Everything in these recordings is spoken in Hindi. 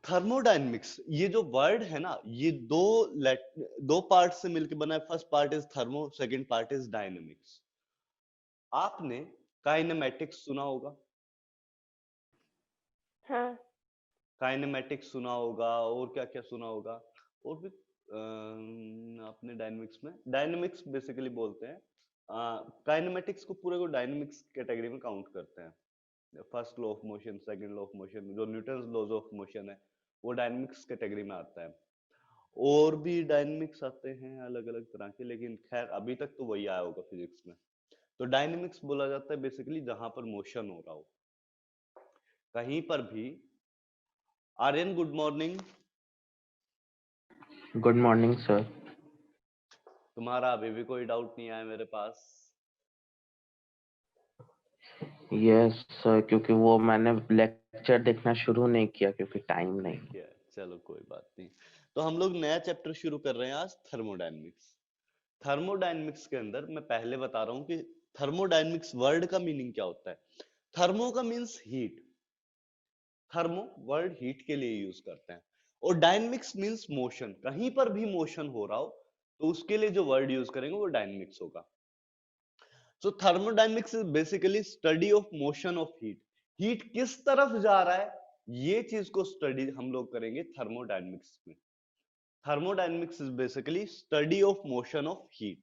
थर्मोडायनेमिक्स, ये जो वर्ड है ना, ये दो पार्ट से मिलकर बना है। First part is thermo, second part is dynamics. आपने काइनेमेटिक्स सुना होगा, हाँ। काइनेमेटिक्स सुना होगा, और क्या क्या सुना होगा, और भी आपने डायनेमिक्स में, डायनेमिक्स बेसिकली बोलते हैं, काइनेमेटिक्स को पूरे को डायनेमिक्स कैटेगरी में काउंट करते हैं। First law of motion, second law of motion, जो न्यूटन्स लॉज ऑफ मोशन है, वो डायनेमिक्स कैटेगरी में आता है। और भी डायनेमिक्स आते हैं अलग अलग तरह के, लेकिन खैर अभी तक तो वही आया होगा फिजिक्स में। तो डायनेमिक्स बोला जाता है बेसिकली जहां पर मोशन हो रहा हो कहीं पर भी। Aryan, good morning. Good morning sir. तुम्हारा अभी भी कोई डाउट नहीं आया मेरे पास? यस सर, क्योंकि वो मैंने लेक्चर देखना शुरू नहीं किया क्योंकि टाइम नहीं। किया, चलो कोई बात नहीं। तो हम लोग नया चैप्टर शुरू कर रहे हैं आज, थर्मोडायनेमिक्स। थर्मोडायनेमिक्स के अंदर मैं पहले बता रहा हूं कि थर्मोडायनेमिक्स वर्ड का मीनिंग क्या होता है। थर्मो का means heat, thermo word heat के लिए यूज करते हैं, और डायनेमिक्स मीन्स मोशन। कहीं पर भी मोशन हो रहा हो तो उसके लिए जो वर्ड यूज करेंगे वो डायनेमिक्स होगा। So thermodynamics is basically study of motion of heat. Heat किस तरफ जा रहा है, ये चीज को स्टडी हम लोग करेंगे थर्मोडायनेमिक्स में। Thermodynamics is basically study of motion of heat.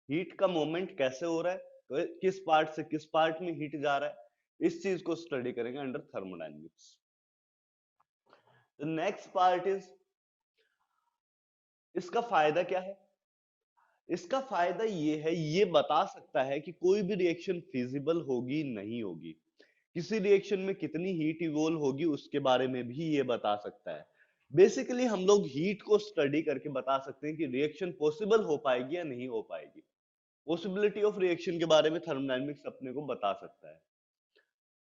Heat का मूवमेंट कैसे हो रहा है, तो किस पार्ट से किस पार्ट में हीट जा रहा है, इस चीज को स्टडी करेंगे under thermodynamics. The next part is, इसका फायदा क्या है। इसका फायदा ये है, ये बता सकता है कि कोई भी रिएक्शन फिजिबल होगी नहीं होगी, किसी रिएक्शन में कितनी हीट इवोल्व होगी उसके बारे में भी ये बता सकता है। बेसिकली हम लोग हीट को स्टडी करके बता सकते हैं कि रिएक्शन पॉसिबल हो पाएगी या नहीं हो पाएगी। पॉसिबिलिटी ऑफ रिएक्शन के बारे में थर्मोडायनेमिक्स अपने को बता सकता है।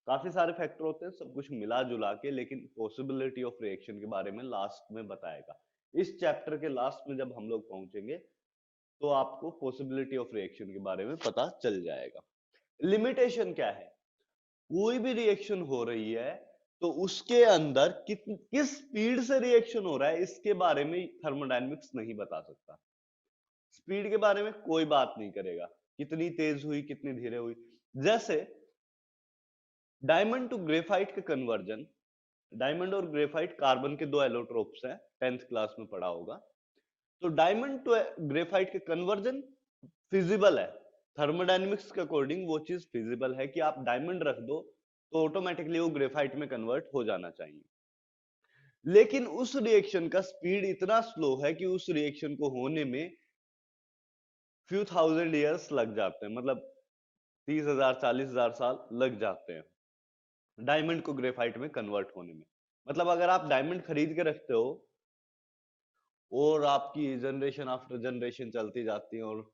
काफी सारे फैक्टर होते हैं, सब कुछ मिला जुला के, लेकिन पॉसिबिलिटी ऑफ रिएक्शन के बारे में लास्ट में बताएगा। इस चैप्टर के लास्ट में जब हम लोग पहुंचेंगे तो आपको पॉसिबिलिटी ऑफ रिएक्शन के बारे में पता चल जाएगा। लिमिटेशन क्या है, कोई भी रिएक्शन हो रही है तो उसके अंदर किस स्पीड से रिएक्शन हो रहा है, इसके बारे में थर्मोडायनेमिक्स नहीं बता सकता। स्पीड के बारे में कोई बात नहीं करेगा, कितनी तेज हुई कितनी धीरे हुई। जैसे डायमंड टू ग्रेफाइट का कन्वर्जन, डायमंड और ग्रेफाइट कार्बन के दो एलोट्रोप्स हैं, 10th क्लास में पढ़ा होगा। तो डायमंड टू ग्रेफाइट का कन्वर्जन फिजिबल है, थर्मोडायनेमिक्स के अकॉर्डिंग वो चीज फिजिबल है कि आप डायमंड रख दो तो ऑटोमेटिकली वो ग्रेफाइट में कन्वर्ट हो जाना चाहिए। लेकिन उस रिएक्शन का स्पीड इतना स्लो है कि उस रिएक्शन को होने में फ्यू थाउजेंड ईयर्स लग जाते हैं, मतलब 30,000 40,000 साल लग जाते हैं डायमंड को ग्रेफाइट में कन्वर्ट होने में। मतलब अगर आप डायमंड खरीद के रखते हो और आपकी जनरेशन आफ्टर जनरेशन चलती जाती है, और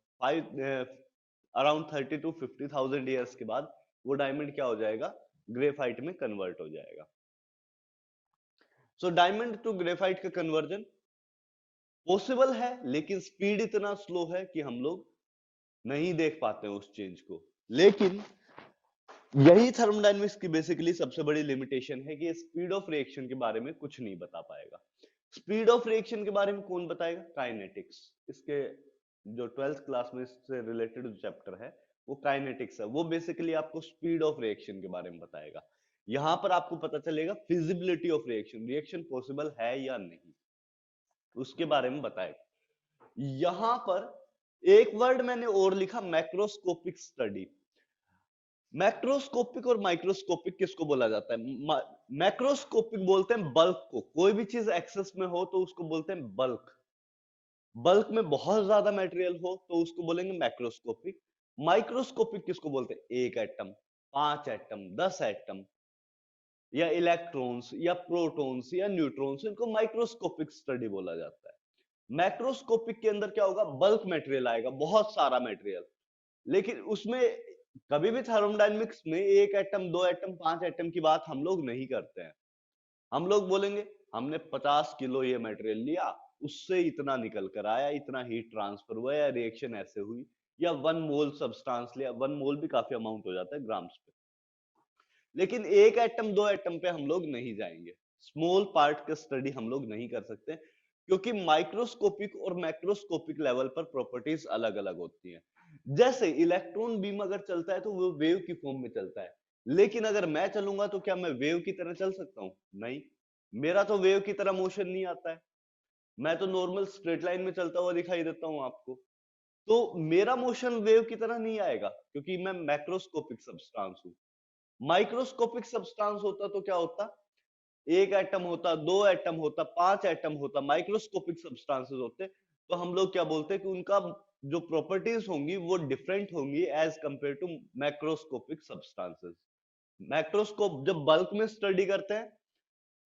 अराउंड 30 to 50,000 ईयर्स के बाद वो डायमंड क्या हो जाएगा, ग्रेफाइट में कन्वर्ट हो जाएगा। सो डायमंड टू ग्रेफाइट का कन्वर्जन पॉसिबल है, लेकिन स्पीड इतना स्लो है कि हम लोग नहीं देख पाते हैं उस चेंज को। लेकिन यही थर्मोडायनेमिक्स की बेसिकली सबसे बड़ी लिमिटेशन है कि स्पीड ऑफ रिएक्शन के बारे में कुछ नहीं बता पाएगा। स्पीड ऑफ रिएक्शन के बारे में कौन बताएगा, काइनेटिक्स। इसके जो 12th क्लास में इससे रिलेटेड जो चैप्टर है वो काइनेटिक्स है, वो बेसिकली आपको स्पीड ऑफ रिएक्शन के बारे में बताएगा। यहां पर आपको पता चलेगा feasibility of reaction, reaction possible है या नहीं, उसके बारे में बताएगा। यहां पर एक वर्ड मैंने और लिखा, मैक्रोस्कोपिक स्टडी। मैक्रोस्कोपिक और माइक्रोस्कोपिक किसको बोला जाता है? मैक्रोस्कोपिक बोलते हैं बल्क को, कोई भी चीज एक्सेस में हो तो उसको बोलते हैं बल्क। बल्क में बहुत ज्यादा मटेरियल हो तो उसको बोलेंगे मैक्रोस्कोपिक। माइक्रोस्कोपिक किसको बोलते हैं? एक एटम, 5 एटम, 10 एटम, या इलेक्ट्रॉन्स या प्रोटॉन्स या न्यूट्रॉन्स, इनको माइक्रोस्कोपिक स्टडी बोला जाता है। मैक्रोस्कोपिक के अंदर क्या होगा, बल्क मटेरियल आएगा, बहुत सारा मटेरियल। लेकिन उसमें कभी भी थर्मोडायनेमिक्स में एक एटम, दो एटम, 5 एटम की बात हम लोग नहीं करते हैं। हम लोग बोलेंगे हमने 50 किलो ये मटेरियल लिया, उससे इतना निकल कर आया, इतना हीट ट्रांसफर हुआ, या रिएक्शन ऐसे हुई, या 1 मोल सब्सटेंस लिया। 1 मोल भी काफी अमाउंट हो जाता है ग्राम्स पे। लेकिन एक एटम, दो एटम पे हम लोग नहीं जाएंगे। स्मॉल पार्ट का स्टडी हम लोग नहीं कर सकते, क्योंकि माइक्रोस्कोपिक और मैक्रोस्कोपिक लेवल पर प्रॉपर्टीज अलग अलग होती हैं। जैसे इलेक्ट्रॉन बीम अगर चलता है तो वो वेव की फॉर्म में चलता है, लेकिन अगर मैं चलूंगा तो क्या मैं वेव की तरह चल सकता हूं? नहीं, मेरा तो वेव की तरह मोशन नहीं आता है, मैं तो नॉर्मल स्ट्रेट लाइन में चलता हुआ दिखाई देता हूं आपको। तो मेरा मोशन वेव की तरह नहीं आएगा, क्योंकि मैं मैक्रोस्कोपिक सब्सटेंस हूं। माइक्रोस्कोपिक सब्सटेंस होता तो क्या होता? एक एटम होता, दो एटम होता, पांच एटम होता, माइक्रोस्कोपिक सब्सटेंसेस होते, तो हम लोग क्या बोलते हैं कि उनका जो प्रॉपर्टीज होंगी वो डिफरेंट होंगी as compare to macroscopic substances. Macroscope जब बल्क में स्टडी करते हैं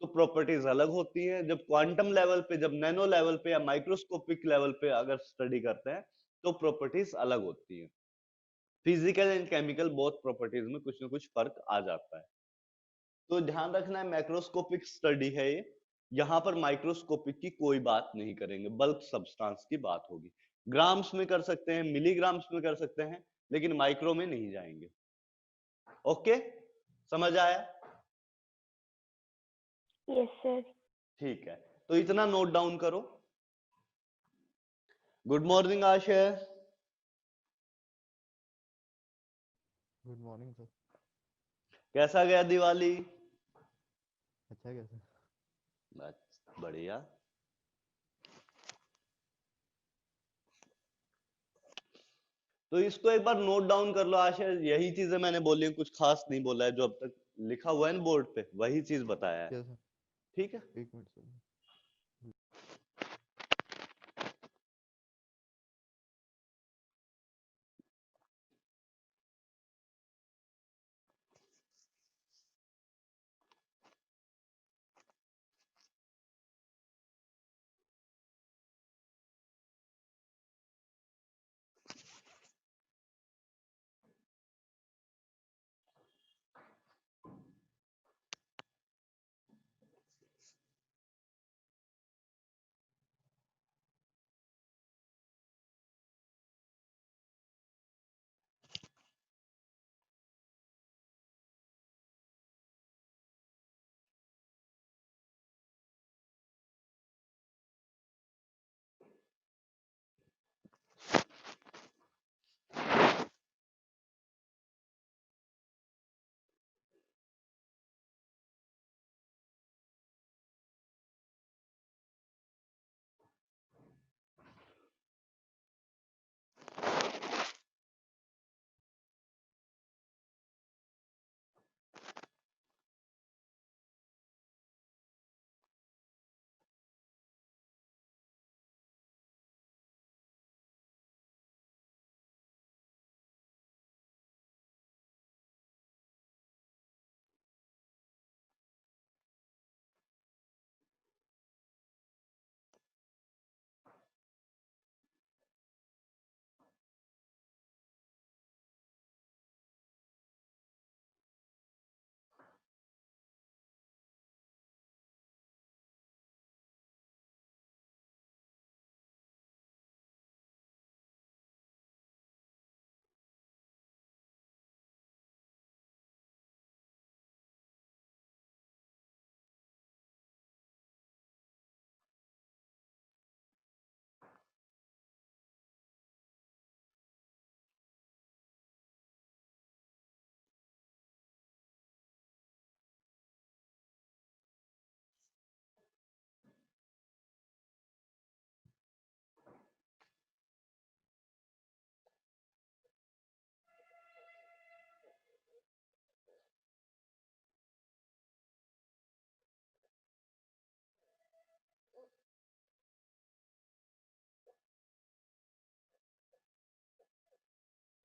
तो प्रॉपर्टीज अलग होती हैं, जब क्वांटम लेवल पे, जब नैनो लेवल पे या माइक्रोस्कोपिक लेवल पे अगर स्टडी करते हैं तो प्रॉपर्टीज अलग होती हैं। Physical and chemical both properties में कुछ ना कुछ फर्क आ जाता है। तो ध्यान रखना है, मैक्रोस्कोपिक स्टडी है ये, यहां पर माइक्रोस्कोपिक की कोई बात नहीं करेंगे, बल्क सब्सटेंस की बात होगी। ग्राम्स में कर सकते हैं, मिलीग्राम्स में कर सकते हैं, लेकिन माइक्रो में नहीं जाएंगे। ओके, समझ आया? Yes sir. ठीक है, तो इतना नोट डाउन करो। गुड मॉर्निंग आशय। Good morning sir. कैसा गया दिवाली? अच्छा है कैसे? बढ़िया। तो इसको एक बार नोट डाउन कर लो आशय, यही चीजें मैंने बोली, कुछ खास नहीं बोला है, जो अब तक लिखा हुआ है ना बोर्ड पे वही चीज बताया है। Yes sir. ठीक है, एक मिनट सर।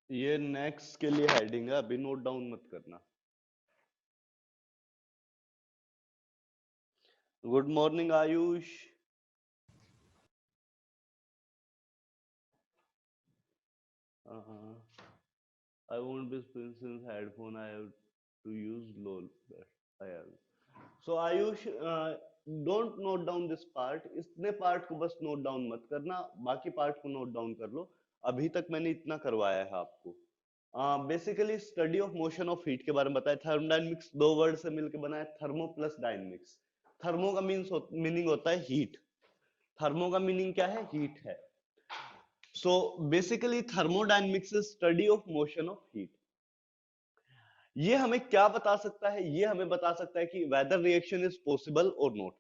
ये नेक्स्ट के लिए हेडिंग है, अभी नोट डाउन मत करना। Good morning Ayush. I won't be since headphone I have to use lol. I have. So Ayush, don't note down this part, इतने पार्ट को बस नोट डाउन मत करना, बाकी पार्ट को नोट डाउन कर लो। अभी तक मैंने इतना करवाया है आपको। Basically study of motion of heat के बारे में बताया। थर्मोडायनेमिक्स दो वर्ड से मिलकर बना है, थर्मो प्लस डायनेमिक्स। थर्मो का मीनिंग होता है हीट। थर्मो का मीनिंग क्या है? हीट है। So basically thermodynamics is study of motion of heat. ये हमें क्या बता सकता है? ये हमें बता सकता है कि वेदर रिएक्शन इज पॉसिबल और नॉट।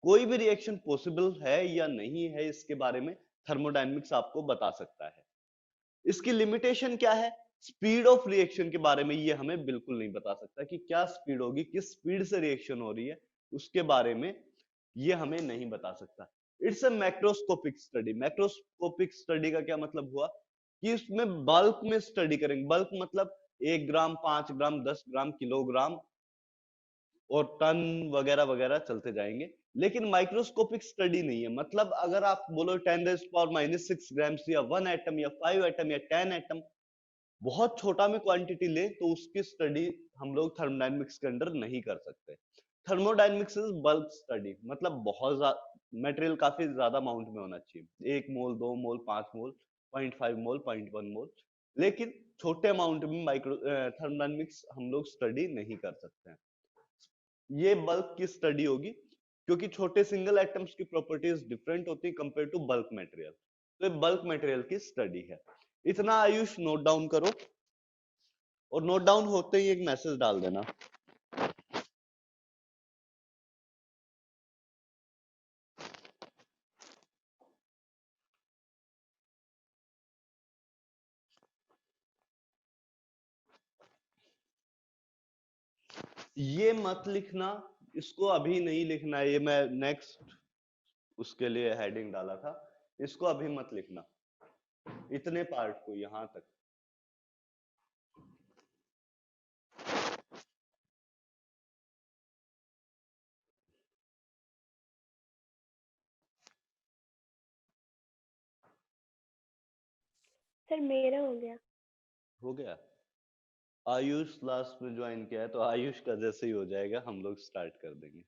कोई भी रिएक्शन पॉसिबल है या नहीं है, इसके बारे में थर्मोडायनेमिक्स आपको बता सकता है। इसकी लिमिटेशन क्या है? स्पीड ऑफ रिएक्शन के बारे में ये हमें बिल्कुल नहीं बता सकता कि क्या स्पीड होगी, किस स्पीड से रिएक्शन हो रही है, उसके बारे में ये हमें नहीं बता सकता। It's a macroscopic study. Macroscopic study का क्या मतलब हुआ कि इसमें बल्क में स्टडी करेंगे। बल्क मतलब 1 ग्राम, 5 ग्राम, 10 ग्राम, किलोग्राम और टन वगैरह वगैरह चलते जाएंगे। लेकिन माइक्रोस्कोपिक स्टडी नहीं है। मतलब अगर आप बोलो 10⁻⁻6 ग्राम्स या 1 एटम या 5 एटम या 10 एटम, बहुत छोटा में क्वांटिटी ले तो उसकी स्टडी हम लोग थर्मोडायनेमिक्स के अंदर नहीं कर सकते। थर्मोडायनेमिक्स इज बल्क स्टडी, मतलब बहुत मटेरियल काफी ज्यादा अमाउंट में होना चाहिए, 1 मोल, 2 मोल, 5 मोल, 0.5 मोल, 0.1 मोल। लेकिन छोटे अमाउंट में माइक्रो थर्मोडायनेमिक्स हम लोग स्टडी नहीं कर सकते हैं। ये बल्क की स्टडी होगी, क्योंकि छोटे सिंगल एटम्स की प्रॉपर्टीज डिफरेंट होती है कंपेयर टू बल्क मटेरियल। तो ये बल्क मटेरियल की स्टडी है। इतना आयुष नोट डाउन करो, और नोट डाउन होते ही एक मैसेज डाल देना। ये मत लिखना, इसको अभी नहीं लिखना है। ये मैं नेक्स्ट उसके लिए हेडिंग डाला था, इसको अभी मत लिखना, इतने पार्ट को यहां तक। सर मेरा हो गया। हो गया? आयुष लास्ट में ज्वाइन किया है, तो आयुष का जैसे ही हो जाएगा हम लोग स्टार्ट कर देंगे।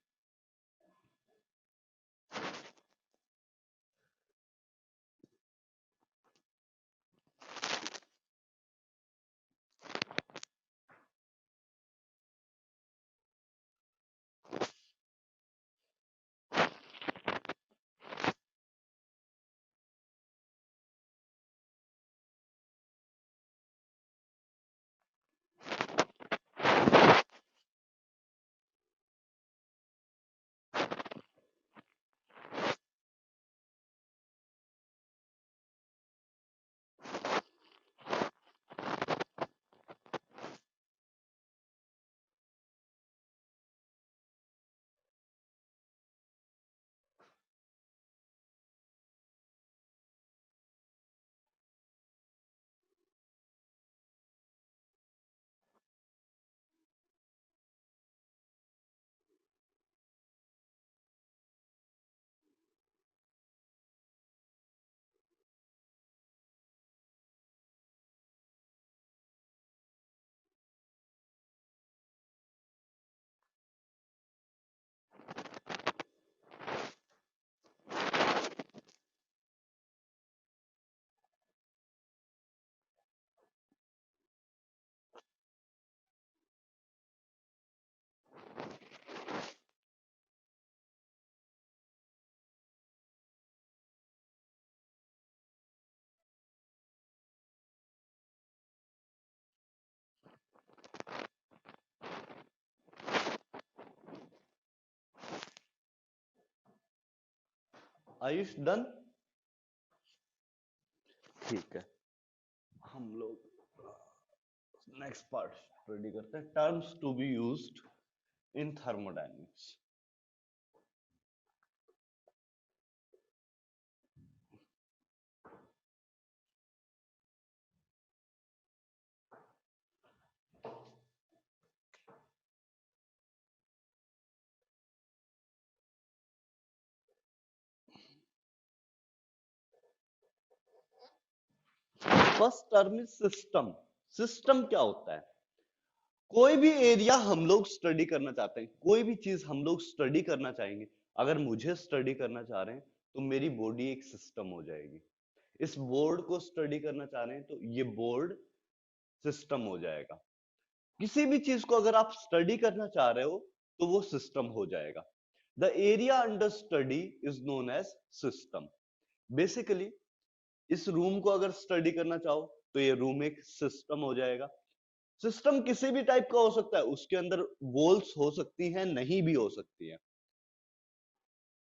आयुष डन? ठीक है, हम लोग नेक्स्ट पार्ट स्टडी करते हैं, terms to be used in thermodynamics. First term is system. System क्या होता है? कोई भी एरिया हम लोग स्टडी करना चाहते हैं, कोई भी चीज हम लोग स्टडी करना चाहेंगे, अगर मुझे स्टडी करना चाह रहे हैं तो मेरी बॉडी एक सिस्टम हो जाएगी। इस बोर्ड को स्टडी करना चाह रहे हैं तो ये बोर्ड सिस्टम हो जाएगा। किसी भी चीज को अगर आप स्टडी करना चाह रहे हो तो वो सिस्टम हो जाएगा। The area under study is known as system. Basically इस रूम को अगर स्टडी करना चाहो तो ये रूम एक सिस्टम हो जाएगा। सिस्टम किसी भी टाइप का हो सकता है, उसके अंदर वॉल्स हो सकती हैं, नहीं भी हो सकती है,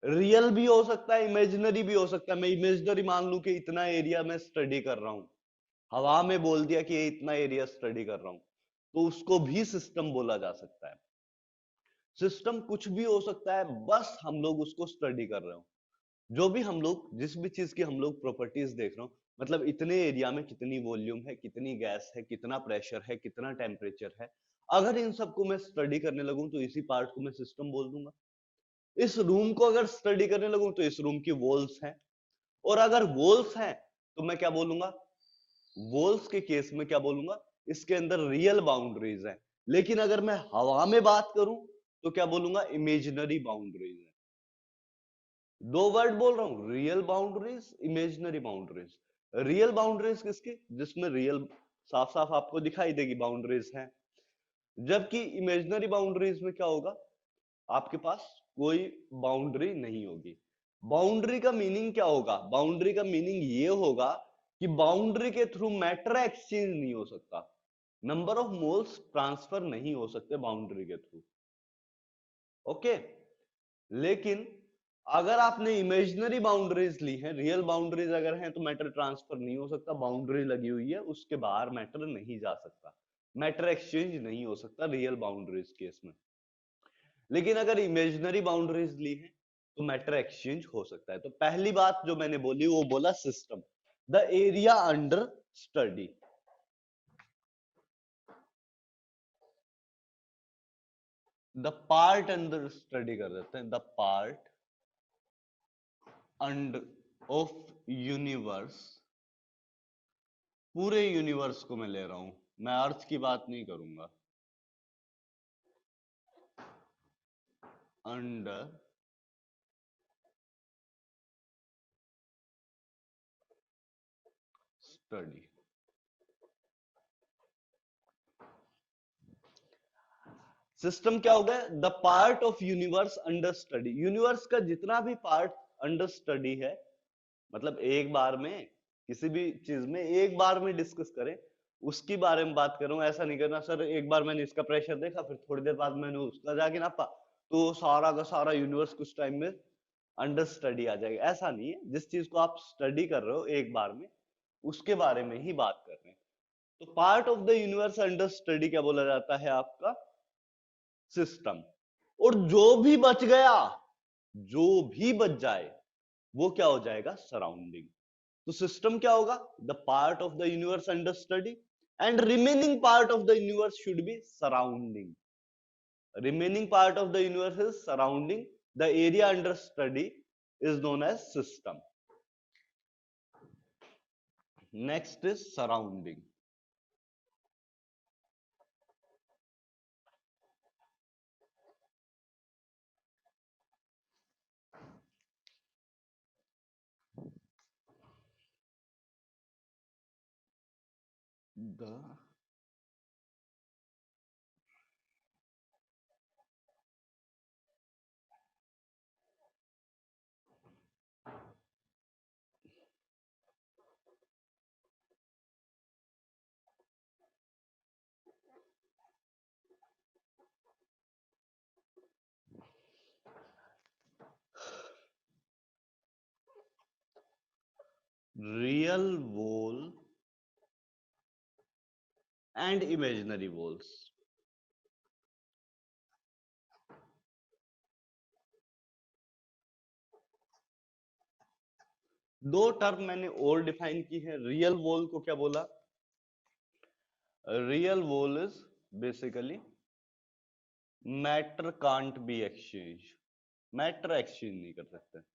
रियल भी हो सकता है, इमेजिनरी भी हो सकता है। मैं इमेजिनरी मान लूं कि इतना एरिया मैं स्टडी कर रहा हूं, हवा में बोल दिया कि ये इतना एरिया स्टडी कर रहा हूं, तो उसको भी सिस्टम बोला जा सकता है। सिस्टम कुछ भी हो सकता है, बस हम लोग उसको स्टडी कर रहे हो। जो भी हम लोग जिस भी चीज की हम लोग प्रॉपर्टीज देख रहे हो, मतलब इतने एरिया में कितनी वॉल्यूम है, कितनी गैस है, कितना प्रेशर है, कितना टेम्परेचर है, अगर इन सबको मैं स्टडी करने लगूं तो इसी पार्ट को मैं सिस्टम बोल दूंगा। इस रूम को अगर स्टडी करने लगूं तो इस रूम की वॉल्स हैं, और अगर वॉल्स हैं तो मैं क्या बोलूंगा, वॉल्स के केस में क्या बोलूंगा, इसके अंदर रियल बाउंड्रीज है। लेकिन अगर मैं हवा में बात करूं तो क्या बोलूंगा, इमेजिनरी बाउंड्रीज है। दो वर्ड बोल रहा हूं, real boundaries, imaginary boundaries. Real boundaries किसकी, जिसमें रियल साफ साफ आपको दिखाई देगी बाउंड्रीज हैं, जबकि इमेजिनरी बाउंड्रीज में क्या होगा, आपके पास कोई बाउंड्री नहीं होगी। बाउंड्री का मीनिंग क्या होगा, बाउंड्री का मीनिंग ये होगा कि बाउंड्री के थ्रू मैटर एक्सचेंज नहीं हो सकता, नंबर ऑफ मोल्स ट्रांसफर नहीं हो सकते बाउंड्री के थ्रू। ओके, लेकिन अगर आपने इमेजिनरी बाउंड्रीज ली हैं, रियल बाउंड्रीज अगर हैं तो मैटर ट्रांसफर नहीं हो सकता, बाउंड्री लगी हुई है, उसके बाहर मैटर नहीं जा सकता, मैटर एक्सचेंज नहीं हो सकता रियल बाउंड्रीज केस में। लेकिन अगर इमेजिनरी बाउंड्रीज ली हैं तो मैटर एक्सचेंज हो सकता है। तो पहली बात जो मैंने बोली वो बोला system, the area under study. The part under study कर देते हैं, the part under of universe, पूरे यूनिवर्स को मैं ले रहा हूं, मैं अर्थ की बात नहीं करूंगा, अंडर स्टडी। सिस्टम क्या होगा, the part of universe under study. Universe का जितना भी पार्ट अंडर स्टडी है, मतलब एक बार में किसी भी चीज में एक बार में डिस्कस करें उसकी बारे में बात कर रहा हूं। ऐसा नहीं करना सर एक बार मैंने इसका प्रेशर देखा फिर थोड़ी देर बाद मैंने उसका जाके नापा तो सारा का सारा यूनिवर्स कुछ टाइम में अंडर स्टडी आ जाएगा, ऐसा नहीं है। जिस चीज को आप स्टडी कर रहे हो एक बार में उसके बारे में ही बात कर रहे हैं। तो part of the universe under study क्या बोला जाता है, आपका सिस्टम। और जो भी बच गया, जो भी बच जाए वो क्या हो जाएगा, सराउंडिंग। तो सिस्टम क्या होगा, the part of the universe under study and remaining part of the universe should be surrounding. Remaining part of the universe is surrounding, the area under study is known as system. Next is surrounding. The real wall and imaginary walls. दो टर्म मैंने और डिफाइन की है। रियल वॉल को क्या बोला, real wall is basically matter can't be exchange, matter exchange नहीं कर सकते।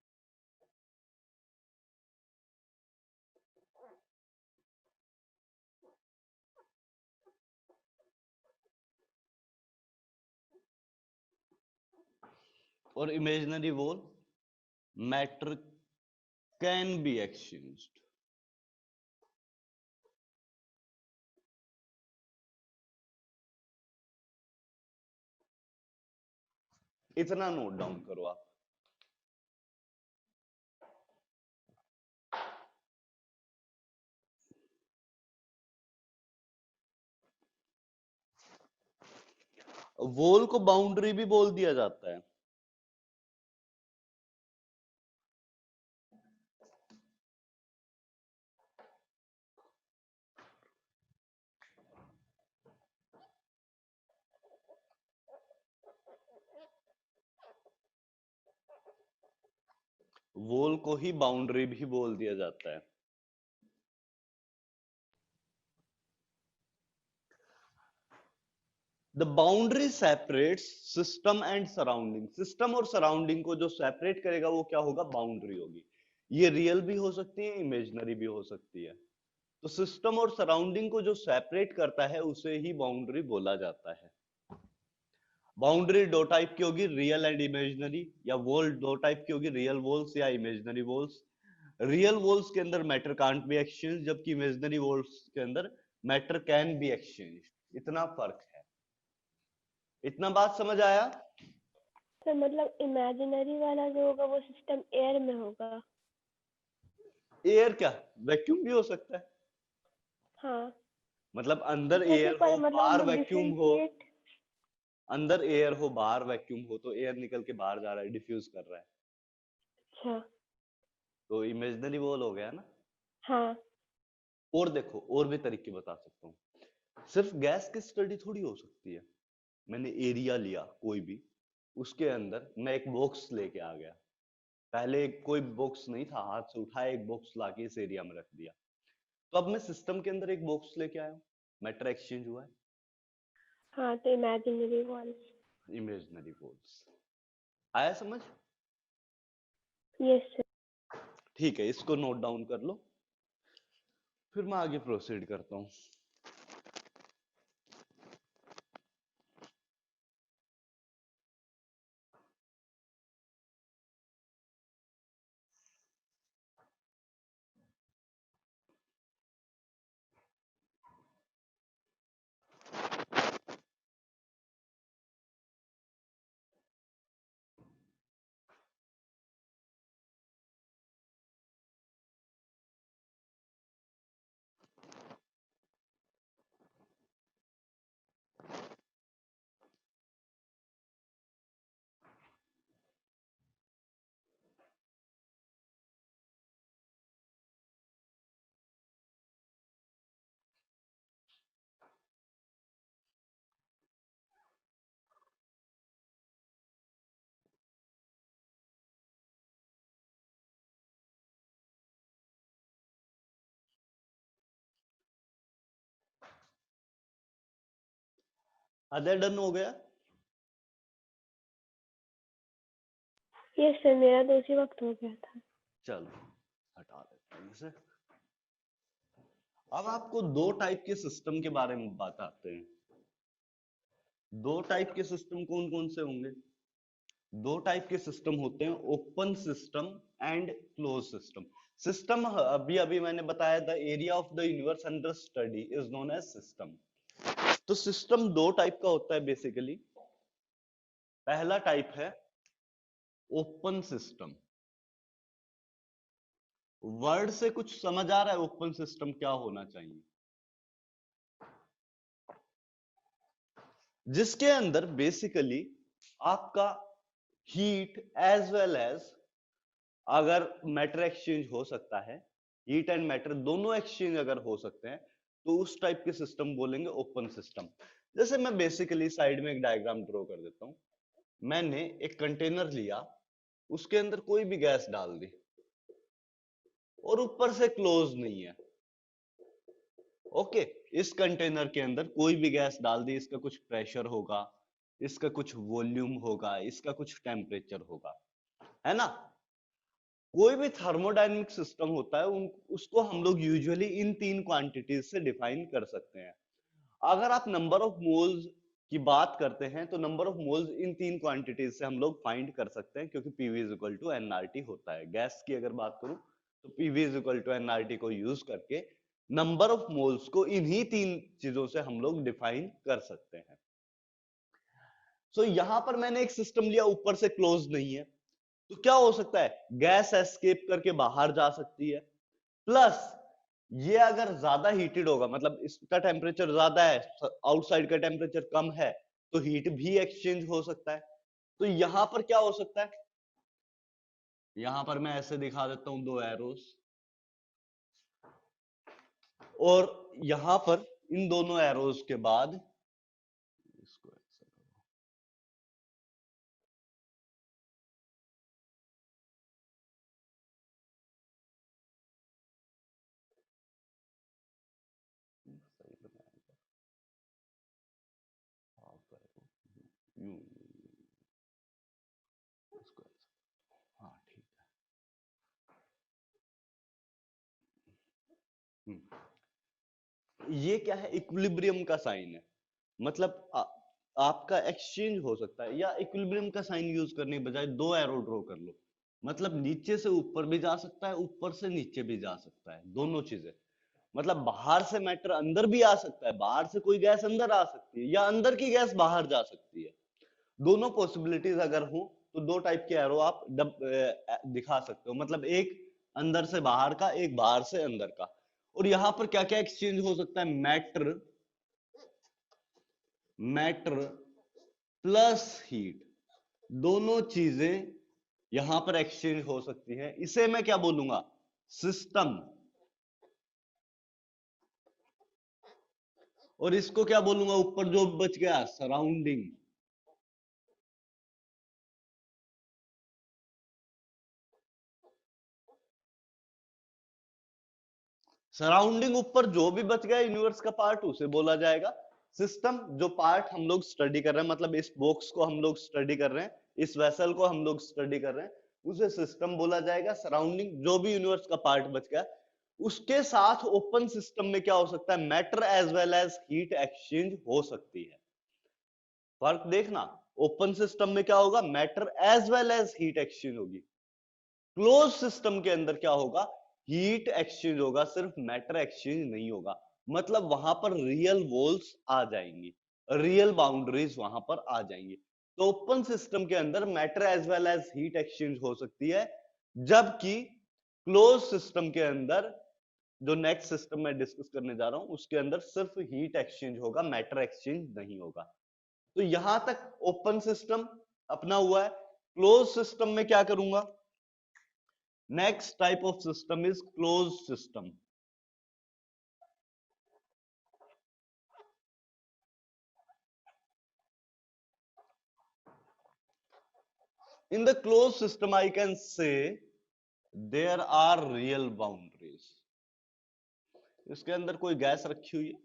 और imaginary wall matter can be exchanged. इतना नोट डाउन करो आप। वॉल को बाउंड्री भी बोल दिया जाता है। वॉल को ही बाउंड्री भी बोल दिया जाता है। The boundary separates system and surrounding. System और सराउंडिंग को जो सेपरेट करेगा वो क्या होगा, बाउंड्री होगी। ये रियल भी हो सकती है, इमेजिनरी भी हो सकती है। तो सिस्टम और सराउंडिंग को जो सेपरेट करता है उसे ही बाउंड्री बोला जाता है। बाउंड्री दो टाइप की होगी, रियल एंड इमेजिनरी, या वॉल दो टाइप की होगी, रियल वॉल्स या इमेजिनरी वॉल्स। रियल वॉल्स के अंदर मैटर कांट बी एक्सचेंज, जबकि इमेजिनरी वॉल्स के अंदर मैटर कैन बी एक्सचेंज। इतना फर्क है। इतना बात समझ आया? तो मतलब इमेजिनरी वाला जो होगा वो सिस्टम एयर में होगा। एयर क्या, वैक्यूम भी हो सकता है। हाँ मतलब अंदर कैसे एयर पर हो, मतलब बाहर हम लोग वैक्यूम हो। डिफरेंशिएट। अंदर एयर हो, बाहर वैक्यूम हो, तो एयर निकल के बाहर जा रहा है, डिफ्यूज कर रहा है। अच्छा तो इमेजिनरी वॉल हो गया ना। हाँ और देखो, और भी तरीके बता सकता हूँ। सिर्फ गैस की स्टडी थोड़ी हो सकती है। मैंने एरिया लिया कोई भी, उसके अंदर मैं एक बॉक्स लेके आ गया। पहले कोई बॉक्स नहीं था, हाथ से उठाया एक बॉक्स लाके इस एरिया में रख दिया। तो अब मैं सिस्टम के अंदर एक बॉक्स लेके आया हूँ, मैटर एक्सचेंज हुआ है। हाँ तो इमेजिनरी वॉल। इमेजिनरी वॉल्स आया समझ? Yes sir. ठीक है, इसको नोट डाउन कर लो, फिर मैं आगे प्रोसीड करता हूँ। आधा डन हो गया? यस सर मेरा तो उसी वक्त हो गया था। चलो हटा देते हैं इसे। अब आपको दो टाइप के सिस्टम के बारे में बताते हैं। दो टाइप के सिस्टम कौन कौन से होंगे? दो टाइप के सिस्टम होते हैं, open system and close system. System अभी अभी मैंने बताया, the area of the universe under study is known as system. तो सिस्टम दो टाइप का होता है बेसिकली। पहला टाइप है ओपन सिस्टम। वर्ड से कुछ समझ आ रहा है ओपन सिस्टम क्या होना चाहिए? जिसके अंदर बेसिकली आपका हीट एज वेल एज, अगर मैटर एक्सचेंज हो सकता है, हीट एंड मैटर दोनों एक्सचेंज अगर हो सकते हैं, तो उस टाइप के सिस्टम बोलेंगे ओपन सिस्टम। जैसे मैं बेसिकली साइड में एक डायग्राम ड्रॉ कर देता हूं। मैंने एक कंटेनर लिया, उसके अंदर कोई भी गैस डाल दी और ऊपर से क्लोज नहीं है। ओके, इस कंटेनर के अंदर कोई भी गैस डाल दी, इसका कुछ प्रेशर होगा, इसका कुछ वॉल्यूम होगा, इसका कुछ टेम्परेचर होगा, है ना। कोई भी थर्मोडायनेमिक सिस्टम होता है उसको हम लोग यूजुअली इन तीन क्वांटिटीज से डिफाइन कर सकते हैं। अगर आप नंबर ऑफ मोल्स की बात करते हैं तो नंबर ऑफ मोल्स इन तीन क्वांटिटीज से हम लोग फाइंड कर सकते हैं, क्योंकि PV is equal to nRT होता है। गैस की अगर बात करूं तो PV is equal to nRT को यूज करके नंबर ऑफ मोल्स को इन्हीं तीन चीजों से हम लोग डिफाइन कर सकते हैं। सो यहां पर मैंने एक सिस्टम लिया, ऊपर से क्लोज नहीं है, तो क्या हो सकता है, गैस एस्केप करके बाहर जा सकती है, प्लस ये अगर ज्यादा हीटेड होगा, मतलब इसका टेम्परेचर ज्यादा है, आउटसाइड का टेम्परेचर कम है, तो हीट भी एक्सचेंज हो सकता है। तो यहां पर क्या हो सकता है, यहां पर मैं ऐसे दिखा देता हूं 2 एरोस, और यहां पर इन दोनों एरोस के बाद इसको ऐसे करो। सही बनाएगा, हाँ करो, यूं, इसको ऐसे, हाँ ठीक है। ये क्या है, इक्विलिब्रियम का साइन है, मतलब आपका एक्सचेंज हो सकता है, या इक्विलिब्रियम का साइन यूज करने के बजाय 2 एरो ड्रॉ कर लो, मतलब नीचे से ऊपर भी जा सकता है, ऊपर से नीचे भी जा सकता है, दोनों चीजें, मतलब बाहर से मैटर अंदर भी आ सकता है, बाहर से कोई गैस अंदर आ सकती है, या अंदर की गैस बाहर जा सकती है। दोनों पॉसिबिलिटीज अगर हो तो 2 टाइप के एरो आप दिखा सकते हो, मतलब एक अंदर से बाहर का, एक बाहर से अंदर का। और यहां पर क्या क्या एक्सचेंज हो सकता है, मैटर, मैटर प्लस हीट, दोनों चीजें यहां पर एक्सचेंज हो सकती है। इसे मैं क्या बोलूंगा, सिस्टम, और इसको क्या बोलूंगा, ऊपर जो बच गया, सराउंडिंग। सराउंडिंग ऊपर जो भी बच गया यूनिवर्स का पार्ट, उसे बोला जाएगा सिस्टम। जो पार्ट हम लोग स्टडी कर रहे हैं, मतलब इस बॉक्स को हम लोग स्टडी कर रहे हैं, इस वेसल को हम लोग स्टडी कर रहे हैं, उसे सिस्टम बोला जाएगा। सराउंडिंग जो भी यूनिवर्स का पार्ट बच गया, उसके साथ ओपन सिस्टम में क्या हो सकता है, matter as well as heat exchange हो सकती है। फर्क देखना, ओपन सिस्टम में क्या होगा, matter as well as heat exchange होगी। क्लोज सिस्टम के अंदर क्या होगा, हीट एक्सचेंज होगा, सिर्फ मैटर एक्सचेंज नहीं होगा। मतलब वहां पर रियल वॉल्स आ जाएंगी, रियल बाउंड्रीज वहां पर आ जाएंगी। तो ओपन सिस्टम के अंदर matter as well as heat exchange हो सकती है, जबकि क्लोज सिस्टम के अंदर, जो नेक्स्ट सिस्टम मैं डिस्कस करने जा रहा हूं, उसके अंदर सिर्फ हीट एक्सचेंज होगा, मैटर एक्सचेंज नहीं होगा। तो यहां तक ओपन सिस्टम अपना हुआ है। क्लोज सिस्टम में क्या करूंगा, next type of system is closed system. In the closed system I can say there are real boundaries. इसके अंदर कोई गैस रखी हुई है,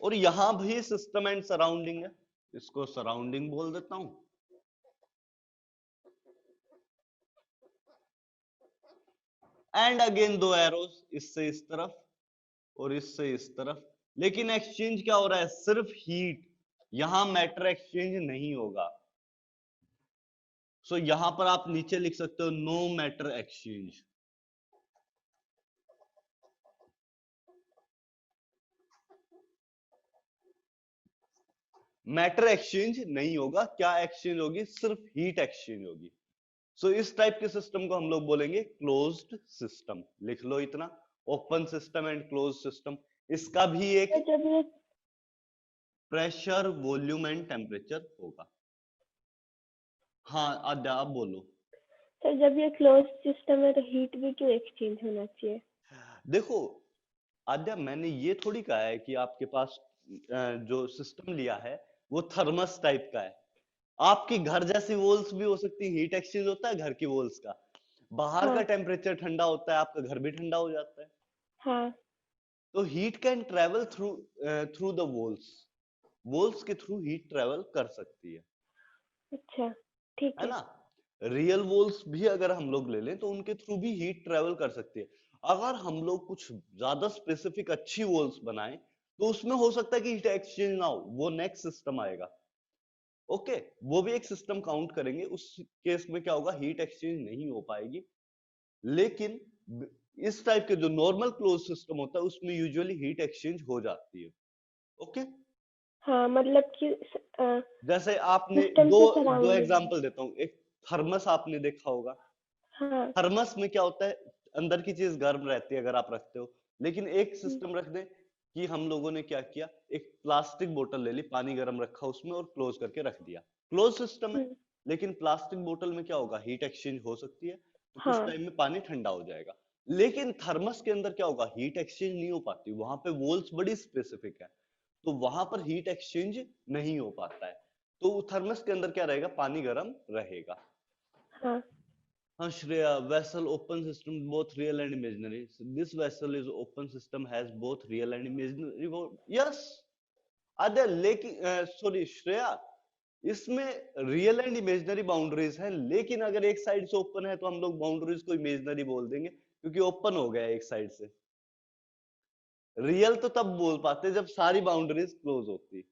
और यहां भी सिस्टम एंड सराउंडिंग है, इसको सराउंडिंग बोल देता हूं। एंड अगेन 2 एरोस, इससे इस तरफ और इससे इस तरफ, लेकिन एक्सचेंज क्या हो रहा है, सिर्फ हीट, यहां मैटर एक्सचेंज नहीं होगा। सो यहां पर आप नीचे लिख सकते हो, no matter exchange. Matter exchange नहीं होगा, क्या एक्सचेंज होगी, सिर्फ हीट एक्सचेंज होगी। सो इस टाइप के सिस्टम को हम लोग बोलेंगे क्लोज्ड सिस्टम। लिख लो इतना, open system and close system. इसका भी एक तो जब ये प्रेशर, वॉल्यूम एंड टेम्परेचर होगा। हाँ आद्या आप बोलो। तो जब ये क्लोज सिस्टम है तो हीट भी क्यों एक्सचेंज होना चाहिए? देखो आद्या, मैंने ये थोड़ी कहा है कि आपके पास जो सिस्टम लिया है वो थर्मस टाइप का है। आपकी घर जैसी वॉल्स भी हो सकती है, हीट एक्सचेंज होता है घर की वॉल्स का, बाहर का हाँ टेम्परेचर ठंडा होता है, आपका घर भी ठंडा हो जाता है। हाँ तो heat can travel through through the walls, walls के थ्रू हीट ट्रेवल कर सकती अच्छा ठीक है है। ना। रियल वॉल्स भी अगर हम लोग ले लें तो उनके थ्रू भी हीट ट्रेवल कर सकती है। अगर हम लोग कुछ ज्यादा स्पेसिफिक अच्छी वॉल्स बनाएं तो उसमें हो सकता है कि हीट एक्सचेंज ना हो, वो नेक्स्ट सिस्टम आएगा। ओके, वो भी एक सिस्टम काउंट करेंगे, उस केस में क्या होगा, हीट एक्सचेंज नहीं हो पाएगी। लेकिन इस टाइप के जो नॉर्मल क्लोज सिस्टम होता है उसमें यूजुअली हीट एक्सचेंज हो जाती है। ओके, हाँ मतलब कि जैसे आपने सिस्टम दो के दो सराउंडिंग। एग्जांपल देता हूँ। एक थर्मस आपने देखा होगा। हाँ। थर्मस में क्या होता है, अंदर की चीज गर्म रहती है अगर आप रखते हो, लेकिन एक हम्म, सिस्टम रख दें कि हम लोगों ने क्या किया, एक प्लास्टिक बोतल ले ली, पानी गर्म रखा उसमें और क्लोज करके रख दिया, क्लोज सिस्टम है। हम्म, लेकिन प्लास्टिक बोतल में क्या होगा, हीट एक्सचेंज हो सकती है, तो कुछ हाँ टाइम में पानी ठंडा हो जाएगा। लेकिन थर्मस के अंदर क्या होगा, हीट एक्सचेंज नहीं हो पाती, वहां पे वॉल्स बड़ी स्पेसिफिक है, तो वहां पर हीट एक्सचेंज नहीं हो पाता है। तो थर्मस के अंदर क्या रहेगा, पानी गर्म रहेगा। हाँ हाँ Shreya, vessel open system both real and imaginary. So this vessel is open system has both real and imaginary. Yes, आद्या, लेकिन सॉरी श्रेया, इसमें रियल एंड इमेजिनरी बाउंड्रीज है, लेकिन अगर एक साइड से ओपन है तो हम लोग बाउंड्रीज को इमेजिनरी बोल देंगे, क्योंकि ओपन हो गया एक साइड से। रियल तो तब बोल पाते जब सारी बाउंड्रीज क्लोज होती।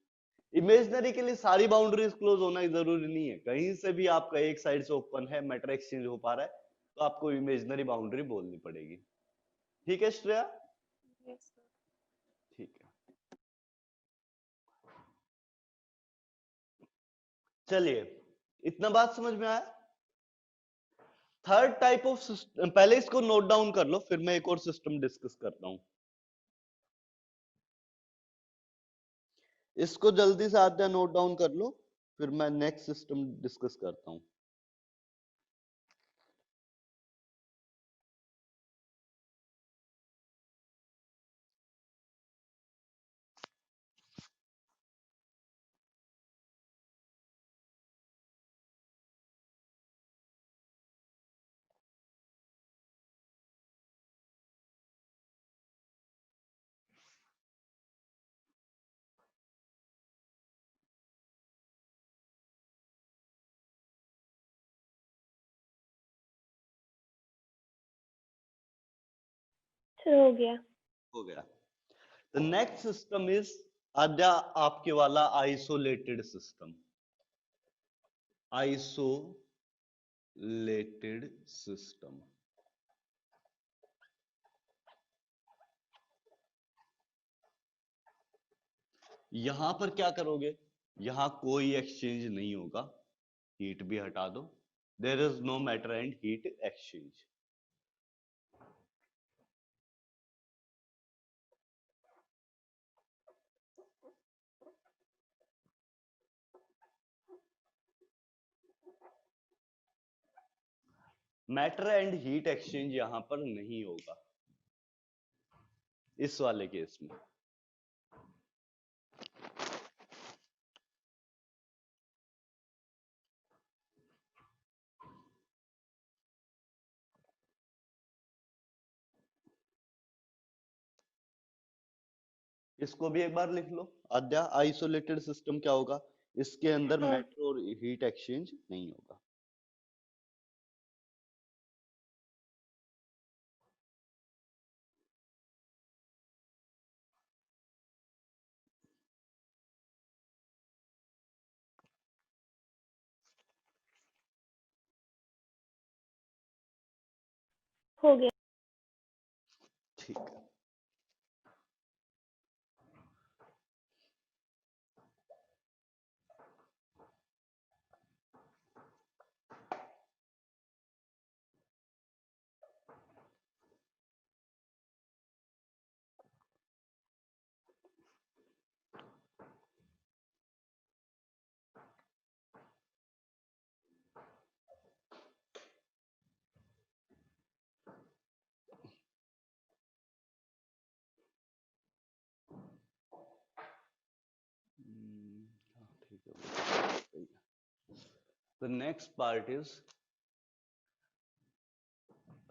इमेजिनरी के लिए सारी बाउंड्रीज क्लोज होना ही जरूरी नहीं है, कहीं से भी आपका एक साइड से ओपन है, मैटर एक्सचेंज हो पा रहा है, तो आपको इमेजिनरी बाउंड्री बोलनी पड़ेगी। ठीक है श्रेया? ठीक है, चलिए, इतना बात समझ में आया। थर्ड टाइप ऑफ सिस्टम, पहले इसको नोट डाउन कर लो, फिर मैं एक और सिस्टम डिस्कस करता हूं। इसको जल्दी से आद्या नोट डाउन कर लो, फिर मैं नेक्स्ट सिस्टम डिस्कस करता हूं। सर हो गया। हो गया। द नेक्स्ट सिस्टम इज आद्या आपके वाला आइसोलेटेड सिस्टम। आइसोलेटेड सिस्टम, यहां पर क्या करोगे, यहां कोई एक्सचेंज नहीं होगा, हीट भी हटा दो, there is no matter and heat exchange. Matter and heat exchange यहां पर नहीं होगा इस वाले केस में। इसको भी एक बार लिख लो आद्या, आइसोलेटेड सिस्टम क्या होगा, इसके अंदर हाँ मैटर और हीट एक्सचेंज नहीं होगा। हो गया। ठीक है, ठीक है। The next part is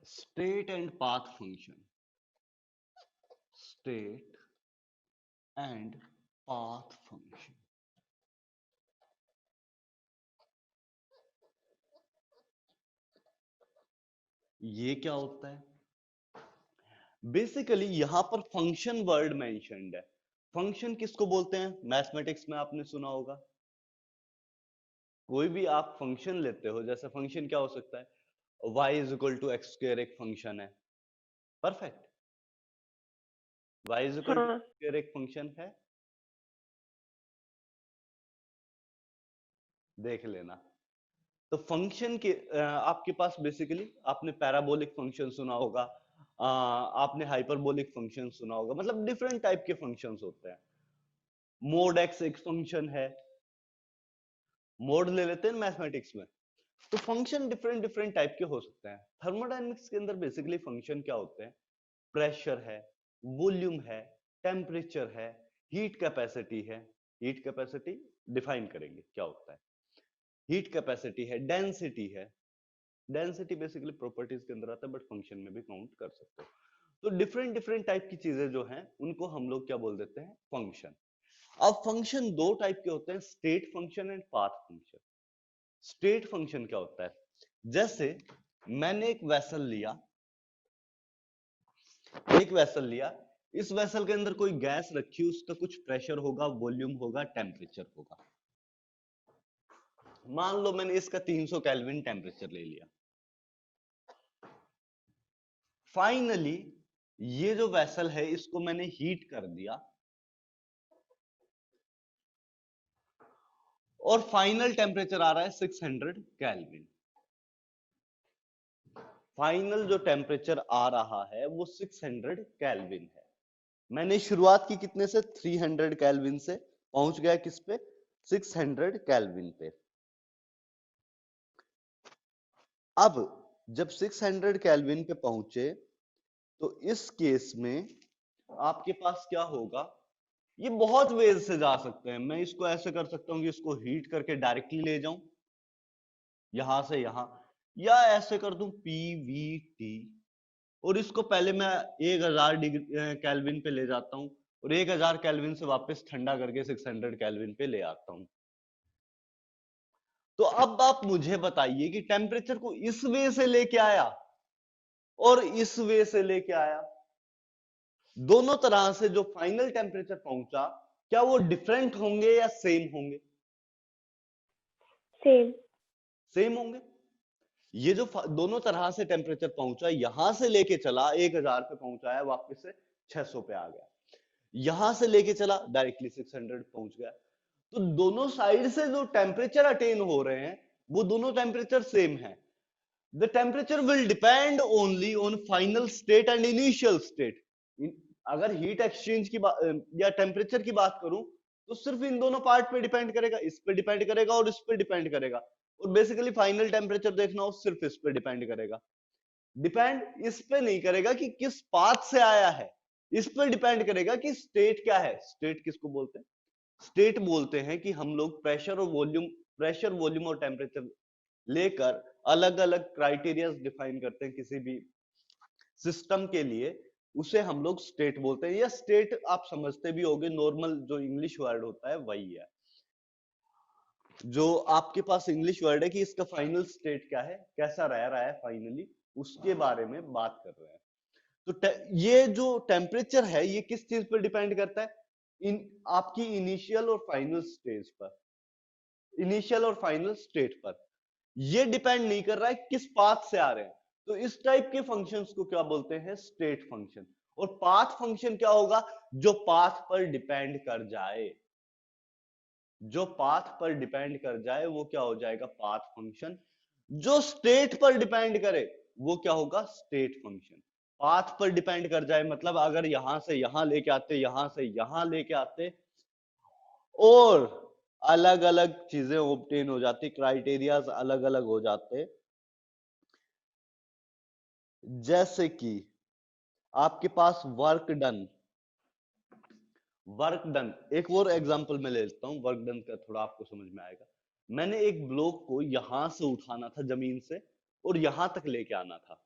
state and path function. State and path function. ये क्या होता है? बेसिकली यहां पर फंक्शन वर्ड मेंशन्ड है। फंक्शन किसको बोलते हैं, मैथमेटिक्स में आपने सुना होगा, कोई भी आप फंक्शन लेते हो, जैसे फंक्शन क्या हो सकता है, y is equal to x square एक फंक्शन है, परफेक्ट। y इज इक्वल हाँ टू एक फंक्शन है, देख लेना। तो फंक्शन के आपके पास बेसिकली आपने पैराबोलिक फंक्शन सुना होगा, आपने हाइपरबोलिक फंक्शन सुना होगा, मतलब डिफरेंट टाइप के फंक्शंस होते हैं। मोड एक्स एक फंक्शन है, मोड ले लेते हैं मैथमेटिक्स में। तो फंक्शन डिफरेंट डिफरेंट टाइप के हो सकते हैं। थर्मोडायनेमिक्स के अंदर बेसिकली फंक्शन क्या होते हैं? प्रेशर है, वॉल्यूम है, टेम्परेचर है, हीट कैपेसिटी है। हीट कैपेसिटी डिफाइन करेंगे क्या होता है। हीट कैपेसिटी है, डेंसिटी है। डेंसिटी बेसिकली प्रॉपर्टीज के अंदर आता है, बट फंक्शन में भी काउंट कर सकते हो। तो डिफरेंट डिफरेंट टाइप की चीजें जो हैं उनको हम लोग क्या बोल देते हैं? फंक्शन। अब फंक्शन दो टाइप के होते हैं, state function and path function. State function क्या होता है? जैसे मैंने एक वेसल लिया, इस वेसल के अंदर कोई गैस रखी, उसका कुछ प्रेशर होगा, वॉल्यूम होगा, टेम्परेचर होगा। मान लो मैंने इसका 300 केल्विन टेम्परेचर ले लिया। फाइनली ये जो वेसल है इसको मैंने हीट कर दिया और फाइनल टेम्परेचर आ रहा है 600 केल्विन। फाइनल जो टेम्परेचर आ रहा है वो 600 केल्विन है। मैंने शुरुआत की कितने से? 300 केल्विन से, पहुंच गया किस पे? 600 केल्विन पे। अब जब 600 केल्विन पे पहुंचे तो इस केस में आपके पास क्या होगा? ये बहुत वेज से जा सकते हैं। मैं इसको ऐसे कर सकता हूं कि इसको हीट करके डायरेक्टली ले जाऊं यहां से यहां, या ऐसे कर दूं PVT और इसको पहले मैं 1000 डिग्री केल्विन पे ले जाता हूं और 1000 केल्विन से वापस ठंडा करके 600 केल्विन पे ले आता हूं। तो अब आप मुझे बताइए कि टेम्परेचर को इस वे से लेके आया और इस वे से लेके आया, दोनों तरह से जो फाइनल टेम्परेचर पहुंचा क्या वो डिफरेंट होंगे या सेम होंगे? सेम। सेम होंगे। ये जो दोनों तरह से टेम्परेचर पहुंचा, यहां से लेके चला 1000 पे पहुंचाया, वापस से 600 पे आ गया, यहां से लेके चला डायरेक्टली 600 पहुंच गया। तो दोनों साइड से जो टेम्परेचर अटेन हो रहे हैं वो दोनों टेम्परेचर सेम है। The temperature will depend only on final state and initial state. अगर हीट एक्सचेंज की बात या टेम्परेचर की बात करूं तो सिर्फ इन दोनों पार्ट पे डिपेंड करेगा, इस पे डिपेंड करेगा और इस पे डिपेंड करेगा। और बेसिकली फाइनल टेम्परेचर देखना हो सिर्फ इस पे डिपेंड करेगा। डिपेंड इस पे नहीं करेगा कि किस पाथ से आया है, इस पे डिपेंड करेगा कि स्टेट क्या है। स्टेट किसको बोलते हैं? स्टेट बोलते हैं कि हम लोग प्रेशर वॉल्यूम और टेम्परेचर लेकर अलग अलग क्राइटेरिया डिफाइन करते हैं किसी भी सिस्टम के लिए, उसे हम लोग स्टेट बोलते हैं। या स्टेट आप समझते भी होंगे, नॉर्मल जो इंग्लिश वर्ड होता है वही है। जो आपके पास इंग्लिश वर्ड है कि इसका फाइनल स्टेट क्या है, कैसा रह रहा है फाइनली, उसके बारे में बात कर रहे हैं। तो ये जो टेम्परेचर है ये किस चीज पर डिपेंड करता है? आपकी इनिशियल और फाइनल स्टेज पर, इनिशियल और फाइनल स्टेट पर। ये डिपेंड नहीं कर रहा है किस पाथ से आ रहे हैं। तो इस टाइप के फंक्शंस को क्या बोलते हैं? State function. और पाथ फंक्शन क्या होगा? जो पाथ पर डिपेंड कर जाए, जो पाथ पर डिपेंड कर जाए वो क्या हो जाएगा? Path function. जो स्टेट पर डिपेंड करे वो क्या होगा? State function. पाथ पर डिपेंड कर जाए मतलब अगर यहां से यहां लेके आते, यहां से यहां लेके आते और अलग अलग चीजें ऑब्टेन हो जाती, क्राइटेरियाज अलग अलग हो जाते, जैसे कि आपके पास वर्क डन एक और एग्जांपल मैं ले लेता हूं, वर्क डन का थोड़ा आपको समझ में आएगा। मैंने एक ब्लॉक को यहां से उठाना था जमीन से और यहां तक लेके आना था,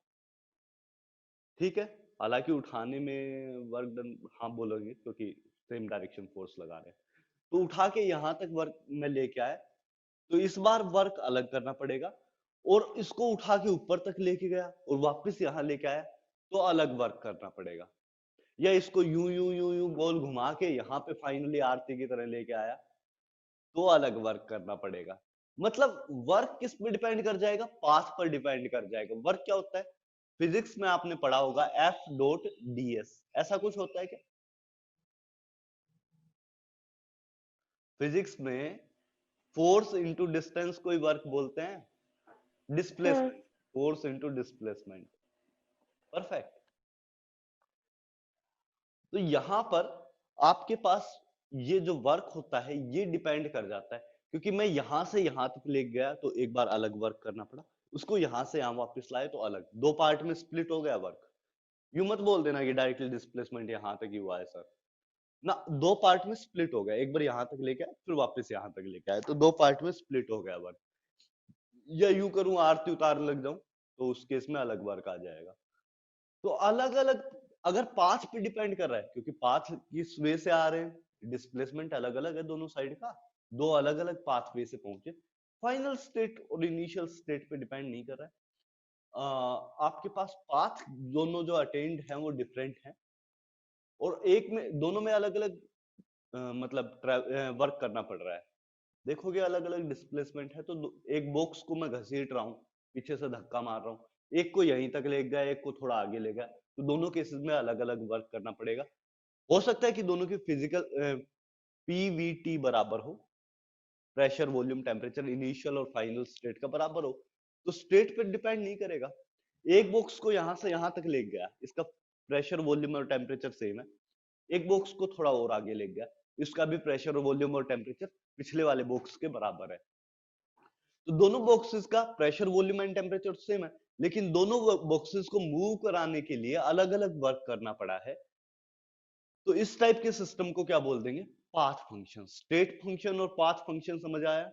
ठीक है। हालांकि उठाने में वर्क डन हाँ बोलोगे क्योंकि सेम डायरेक्शन फोर्स लगा रहे हैं। तो उठा के यहां तक वर्क में लेके आए तो इस बार वर्क अलग करना पड़ेगा, और इसको उठा के ऊपर तक लेके गया और वापस यहां लेके आया तो अलग वर्क करना पड़ेगा। या इसको यूं यूं यूं यूं गोल घुमा के यहाँ पे फाइनली आरती की तरह लेके आया तो अलग वर्क करना पड़ेगा। मतलब वर्क किस पे डिपेंड कर जाएगा? पाथ पर डिपेंड कर जाएगा। वर्क क्या होता है? फिजिक्स में आपने पढ़ा होगा एफ डॉट ds, ऐसा कुछ होता है क्या? फिजिक्स में फोर्स इंटू डिस्टेंस कोई वर्क बोलते हैं, displacement, force into displacement. Perfect. तो यहां पर आपके पास ये जो वर्क होता है ये डिपेंड कर जाता है, क्योंकि मैं यहां से यहां तक ले गया तो एक बार अलग वर्क करना पड़ा, उसको यहां से यहां वापस लाए तो अलग, दो पार्ट में स्प्लिट हो गया वर्क। यूं मत बोल देना कि डायरेक्टली डिस्प्लेसमेंट यहां तक ही हुआ है सर ना, दो पार्ट में स्प्लिट हो गया, एक बार यहां तक लेके आए फिर वापस यहां तक लेके आए, तो दो पार्ट में स्प्लिट हो गया वर्क। या यूं करूं आरती उतारने लग जाऊं तो उस केस में अलग वर्क आ जाएगा। तो अलग अलग अगर पाथ पे डिपेंड कर रहा है, क्योंकि पाथ किस वे से आ रहे हैं, डिस्प्लेसमेंट अलग अलग है दोनों साइड का, दो अलग अलग पाथ वे से पहुंचे, फाइनल स्टेट और इनिशियल स्टेट पे डिपेंड नहीं कर रहा है। आपके पास पाथ दोनों जो अटेंड है वो डिफरेंट है, और एक में दोनों में अलग अलग मतलब वर्क करना पड़ रहा है। देखोगे अलग अलग डिस्प्लेसमेंट है तो एक बॉक्स को मैं घसीट रहा हूँ, पीछे से धक्का मार रहा हूँ, एक को यहीं तक ले गया, एक को थोड़ा आगे ले गया, तो दोनों केसेस में अलग अलग वर्क करना पड़ेगा। हो सकता है कि दोनों की फिजिकल पीवीटी बराबर हो, प्रेशर वॉल्यूम टेम्परेचर इनिशियल और फाइनल स्टेट का बराबर हो, तो स्टेट पे डिपेंड नहीं करेगा। एक बॉक्स को यहां से यहां तक ले गया, इसका प्रेशर वॉल्यूम और टेम्परेचर सेम है, एक बॉक्स को थोड़ा और आगे ले गया, इसका भी प्रेशर वॉल्यूम और टेम्परेचर पिछले वाले बॉक्स के बराबर है। तो दोनों बॉक्सेस का pressure volume and temperature same है, लेकिन दोनों बॉक्सेस को मूव कराने के लिए अलग अलग वर्क करना पड़ा है। तो इस टाइप के सिस्टम को क्या बोल देंगे? Path function. स्टेट फंक्शन और पाथ फंक्शन समझ आया?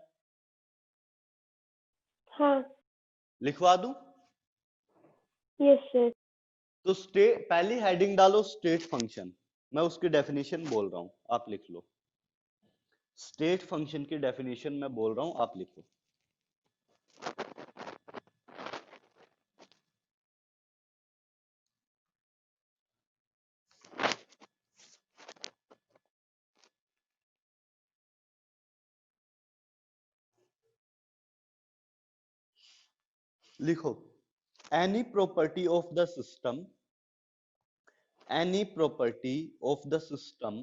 हाँ। लिखवा दूं? Yes sir. तो स्टेट पहली हेडिंग डालो स्टेट फंक्शन, मैं उसकी डेफिनेशन बोल रहा हूं, आप लिख लो। स्टेट फंक्शन की डेफिनेशन मैं बोल रहा हूं, आप लिखो। लिखो, any property of the system, any property of the system,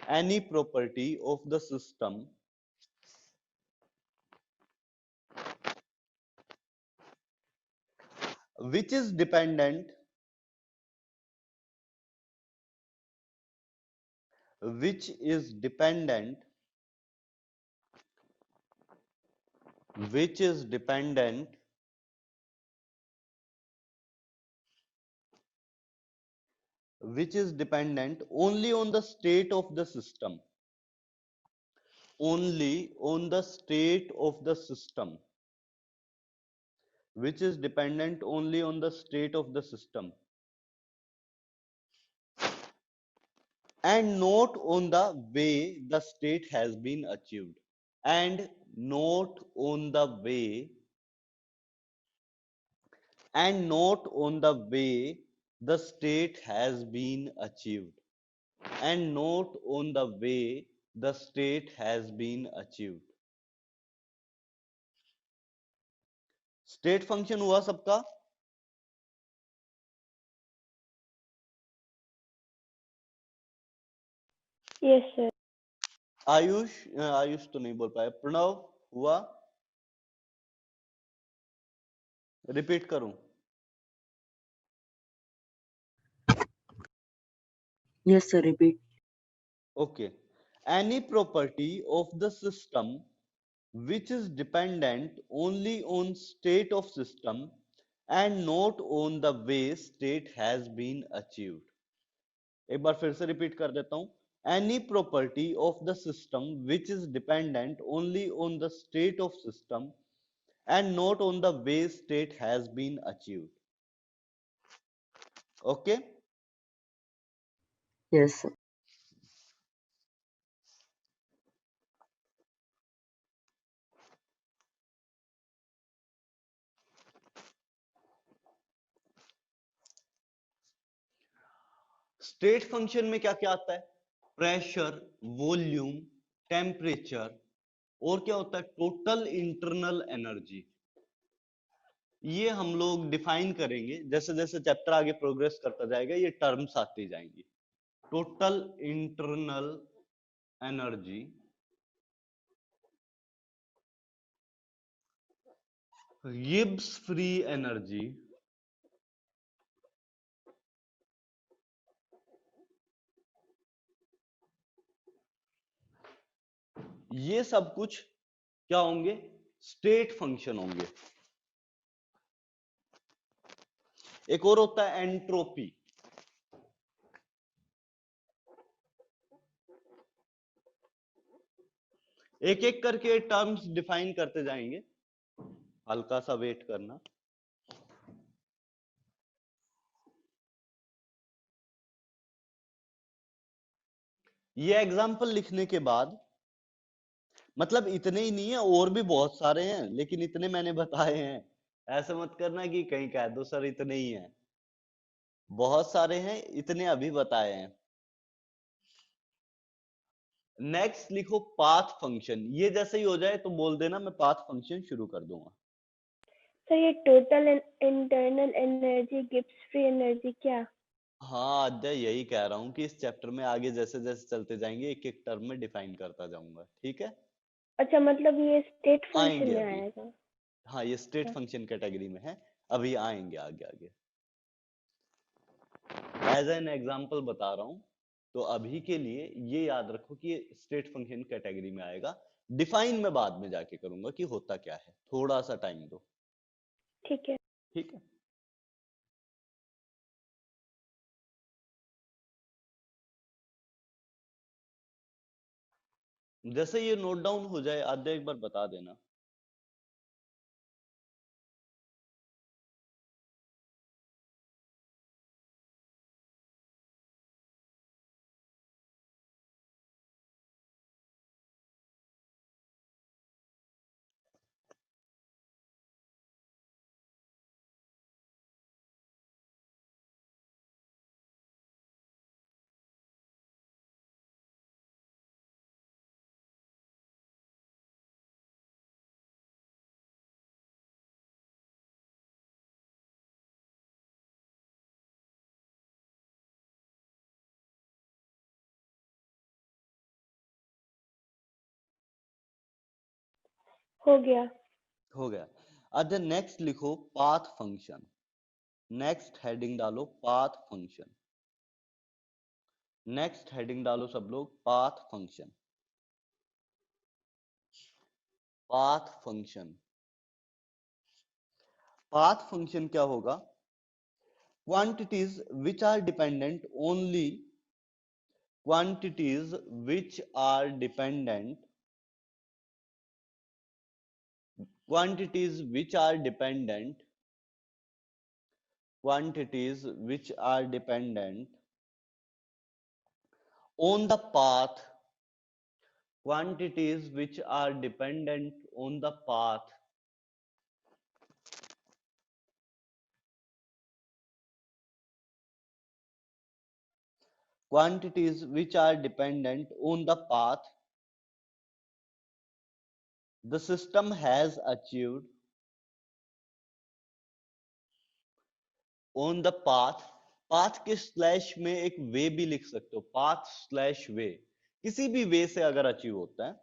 any property of the system which is dependent, which is dependent, which is dependent which is dependent only on the state of the system, only on the state of the system, which is dependent only on the state of the system and not on the way the state has been achieved, and not on the way, and not on the way the state has been achieved, and not on the way the state has been achieved. State function हुआ सबका? Yes sir. आयुष, आयुष तो नहीं बोल पाया, प्रणव हुआ? रिपीट करूं? Yes, sir. Repeat. Okay. Any property of the system which is dependent only on state of system and not on the way state has been achieved. एक बार फिर से रिपीट कर देता हूं। Any property of the system which is dependent only on the state of system and not on the way state has been achieved. Okay? Yes, sir. State function में क्या क्या आता है? प्रेशर, वॉल्यूम, टेम्परेचर, और क्या होता है? Total internal energy. ये हम लोग डिफाइन करेंगे जैसे जैसे चैप्टर आगे प्रोग्रेस करता जाएगा, ये टर्म्स आती जाएंगी। Total internal energy, Gibbs free energy, ये सब कुछ क्या होंगे? स्टेट फंक्शन होंगे। एक और होता है एंट्रोपी। एक एक करके टर्म्स डिफाइन करते जाएंगे, हल्का सा वेट करना। ये एग्जाम्पल लिखने के बाद, मतलब इतने ही नहीं है, और भी बहुत सारे हैं, लेकिन इतने मैंने बताए हैं। ऐसे मत करना कि कहीं कह दो सर इतने ही हैं, बहुत सारे हैं, इतने अभी बताए हैं। नेक्स्ट लिखो पाथ फंक्शन। ये जैसे ही हो जाए तो बोल देना, मैं पाथ फंक्शन शुरू कर दूंगा। सर ये total internal energy Gibbs free energy क्या? हाँ अजय, यही कह रहा हूँ कि इस चैप्टर में आगे जैसे जैसे चलते जाएंगे एक एक टर्म में डिफाइन करता जाऊंगा, ठीक है? अच्छा, मतलब ये स्टेट फंक्शन आएंगे में अभी। आएगा? हाँ ये स्टेट फंक्शन कैटेगरी में है, अभी आएंगे आगे आगे। एज एन एग्जाम्पल बता रहा हूं, तो अभी के लिए ये याद रखो कि ये स्टेट फंक्शन कैटेगरी में आएगा। डिफाइन में बाद में जाके करूंगा कि होता क्या है, थोड़ा सा टाइम दो, ठीक है। ठीक है? जैसे ये नोट डाउन हो जाए आधे एक बार बता देना। हो गया। हो गया। अब नेक्स्ट लिखो पाथ फंक्शन। नेक्स्ट हेडिंग डालो पाथ फंक्शन। नेक्स्ट हेडिंग डालो सब लोग path function. Path function. Path function क्या होगा? Quantities which are dependent only, quantities which are dependent, quantities which are dependent, quantities which are dependent on the path, quantities which are dependent on the path, quantities which are dependent on the path the system has achieved, on the path, path K slash में एक वे भी लिख सकते हो, पाथ स्लैश वे, किसी भी वे से अगर अचीव होता है।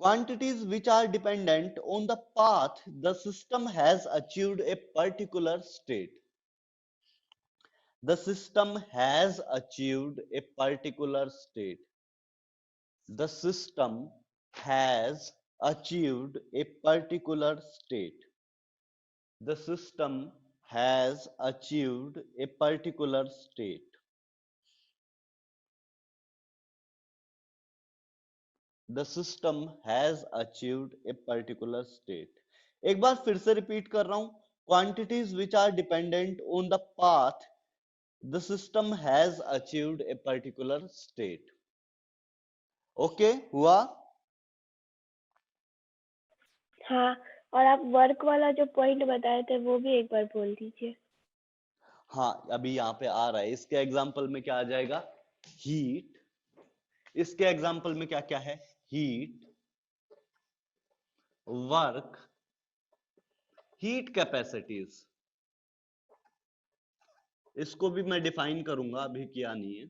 quantities which are dependent on the path the system has achieved a particular state, the system has achieved a particular state, the system has achieved a particular state, the system has achieved a particular state, the system has achieved a particular state। एक बार फिर से रिपीट कर रहा हूं, quantities which are dependent on the path the system has achieved a particular state। Okay हुआ? हाँ, और आप वर्क वाला जो पॉइंट बताए थे वो भी एक बार बोल दीजिए। हाँ अभी यहाँ पे आ रहा है। इसके एग्जाम्पल में क्या आ जाएगा? हीट। इसके एग्जाम्पल में क्या क्या है? हीट, वर्क, हीट कैपेसिटीज, इसको भी मैं डिफाइन करूंगा, अभी किया नहीं है।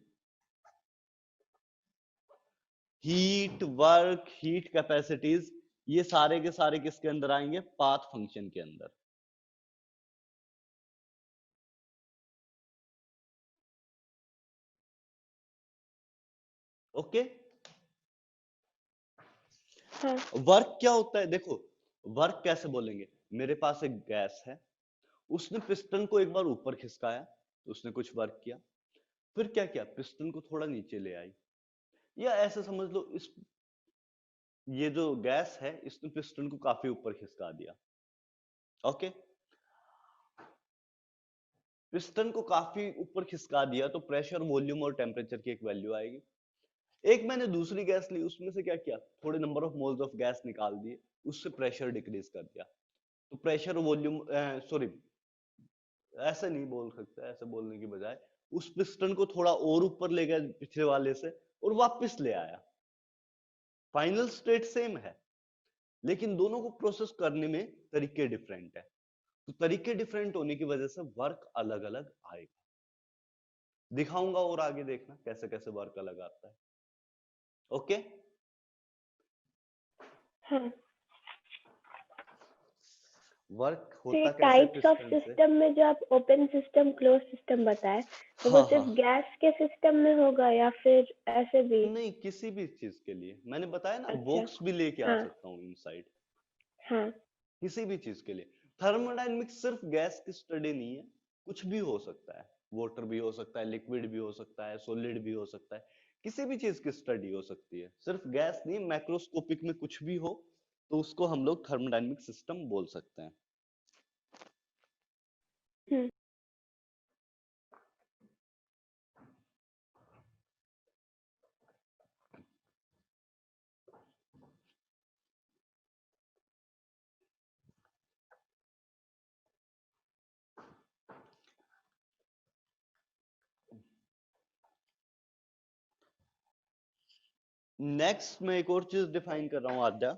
हीट, वर्क, हीट कैपेसिटीज, ये सारे के सारे किसके अंदर आएंगे? पाथ फंक्शन के अंदर। ओके। हाँ वर्क क्या होता है? देखो, वर्क कैसे बोलेंगे? मेरे पास एक गैस है, उसने पिस्टन को एक बार ऊपर खिसकाया तो उसने कुछ वर्क किया, फिर क्या किया? पिस्टन को थोड़ा नीचे ले आई, या ऐसे समझ लो, इस ये जो गैस है इसने पिस्टन को काफी ऊपर खिसका दिया। ओके, पिस्टन को काफी ऊपर खिसका दिया तो प्रेशर, वॉल्यूम और टेम्परेचर की एक वैल्यू आएगी। एक मैंने दूसरी गैस ली, उसमें से क्या किया? थोड़े number of moles of gas निकाल दिए, उससे प्रेशर डिक्रीज कर दिया। तो प्रेशर, वॉल्यूम, सॉरी, ऐसे नहीं बोल सकते, ऐसे बोलने की बजाय उस पिस्टन को थोड़ा और ऊपर ले गया पिछले वाले से और वापस ले आया। फाइनल स्टेट सेम है, लेकिन दोनों को प्रोसेस करने में तरीके डिफरेंट है। तो तरीके डिफरेंट होने की वजह से वर्क अलग अलग आएगा। दिखाऊंगा और आगे देखना कैसे कैसे वर्क अलग आता है। ओके। हाँ। वर्क तो होता ये कैसे टाइप्स ऑफ पिस्टन से? सिस्टम में जो आप ओपन सिस्टम, क्लोज सिस्टम बताए, तो वो हाँ सिर्फ हाँ, गैस के सिस्टम में होगा या फिर ऐसे भी? नहीं, किसी भी चीज के लिए मैंने बताया ना, अच्छा। बॉक्स भी लेके आ हाँ सकता हूँ इनसाइड, हाँ। किसी भी चीज के लिए। थर्मोडायनेमिक्स सिर्फ गैस की स्टडी नहीं है, कुछ भी हो सकता है। वाटर भी हो सकता है, लिक्विड भी हो सकता है, सॉलिड भी हो सकता है, किसी भी चीज की स्टडी हो सकती है। सिर्फ गैस नहीं, मैक्रोस्कोपिक में कुछ भी हो तो उसको हम लोग थर्मोडायनेमिक सिस्टम बोल सकते हैं। हम्म। नेक्स्ट मैं एक और चीज डिफाइन कर रहा हूं आद्या,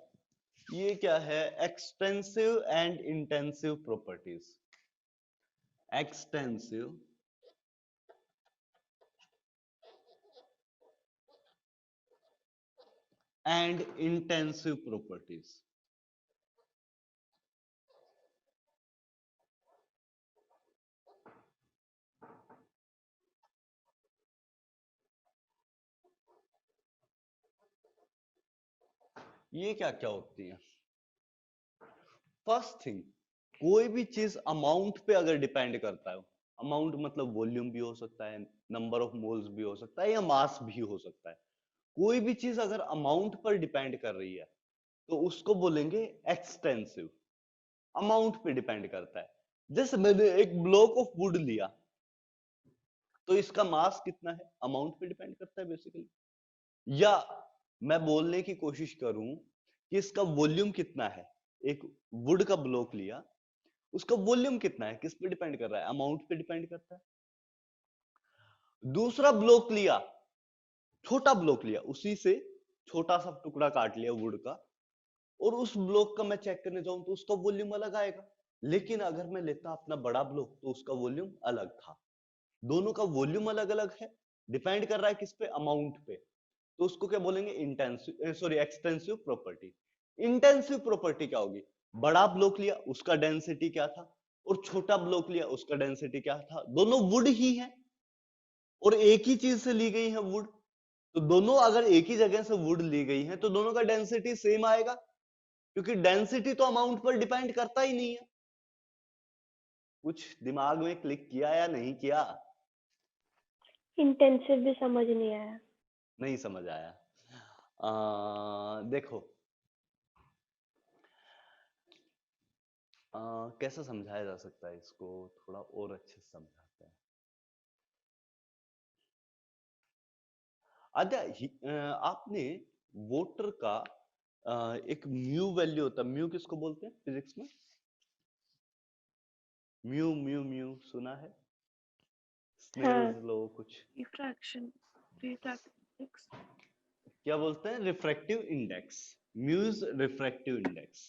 ये क्या है? Extensive and intensive properties. Extensive and intensive properties. ये क्या क्या होती है? फर्स्ट थिंग, कोई भी चीज अमाउंट पे अगर डिपेंड करता है, अमाउंट मतलब वॉल्यूम भी हो सकता है, नंबर ऑफ मोल्स भी हो सकता है, या मास भी हो सकता है। कोई भी चीज अगर अमाउंट पर डिपेंड कर रही है तो उसको बोलेंगे एक्सटेंसिव। अमाउंट पे डिपेंड करता है। जैसे मैंने एक ब्लॉक ऑफ वुड लिया तो इसका मास कितना है? अमाउंट पे डिपेंड करता है बेसिकली। या मैं बोलने की कोशिश करूं कि इसका वॉल्यूम कितना है, एक वुड का ब्लॉक लिया, उसका वॉल्यूम कितना है, किस पे डिपेंड कर रहा है? अमाउंट पे डिपेंड करता है। दूसरा ब्लॉक लिया, छोटा ब्लॉक लिया, उसी से छोटा सा टुकड़ा काट लिया वुड का, और उस ब्लॉक का मैं चेक करने जाऊं तो उसका वॉल्यूम अलग आएगा। लेकिन अगर मैं लेता अपना बड़ा ब्लॉक तो उसका वॉल्यूम अलग था। दोनों का वॉल्यूम अलग अलग है, डिपेंड कर रहा है किस पे? अमाउंट पे। तो उसको क्या बोलेंगे? Intensive, sorry, extensive property. Intensive property क्या होगी? बड़ा ब्लॉक लिया, उसका डेंसिटी क्या था, और छोटा ब्लॉक लिया, उसका डेंसिटी क्या था। दोनों वुड ही है और एक ही चीज से ली गई है, वुड। तो दोनों अगर एक ही जगह से वुड ली गई है तो दोनों का डेंसिटी सेम आएगा, क्योंकि डेंसिटी तो अमाउंट पर डिपेंड करता ही नहीं है। कुछ दिमाग में क्लिक किया या नहीं किया? इंटेंसिव भी समझ नहीं आया। नहीं समझ आया? देखो, कैसे समझाया जा सकता है इसको, थोड़ा और अच्छे से समझाते हैं। आद्या, आपने वोटर का एक म्यू वैल्यू होता है, म्यू किसको बोलते हैं फिजिक्स में? म्यू म्यू म्यू सुना है? हाँ। स्नेल्स लॉ कुछ? रिफ्रैक्शन, रिफ्रैक्टिव क्या बोलते हैं? Refractive index. Mu's refractive index.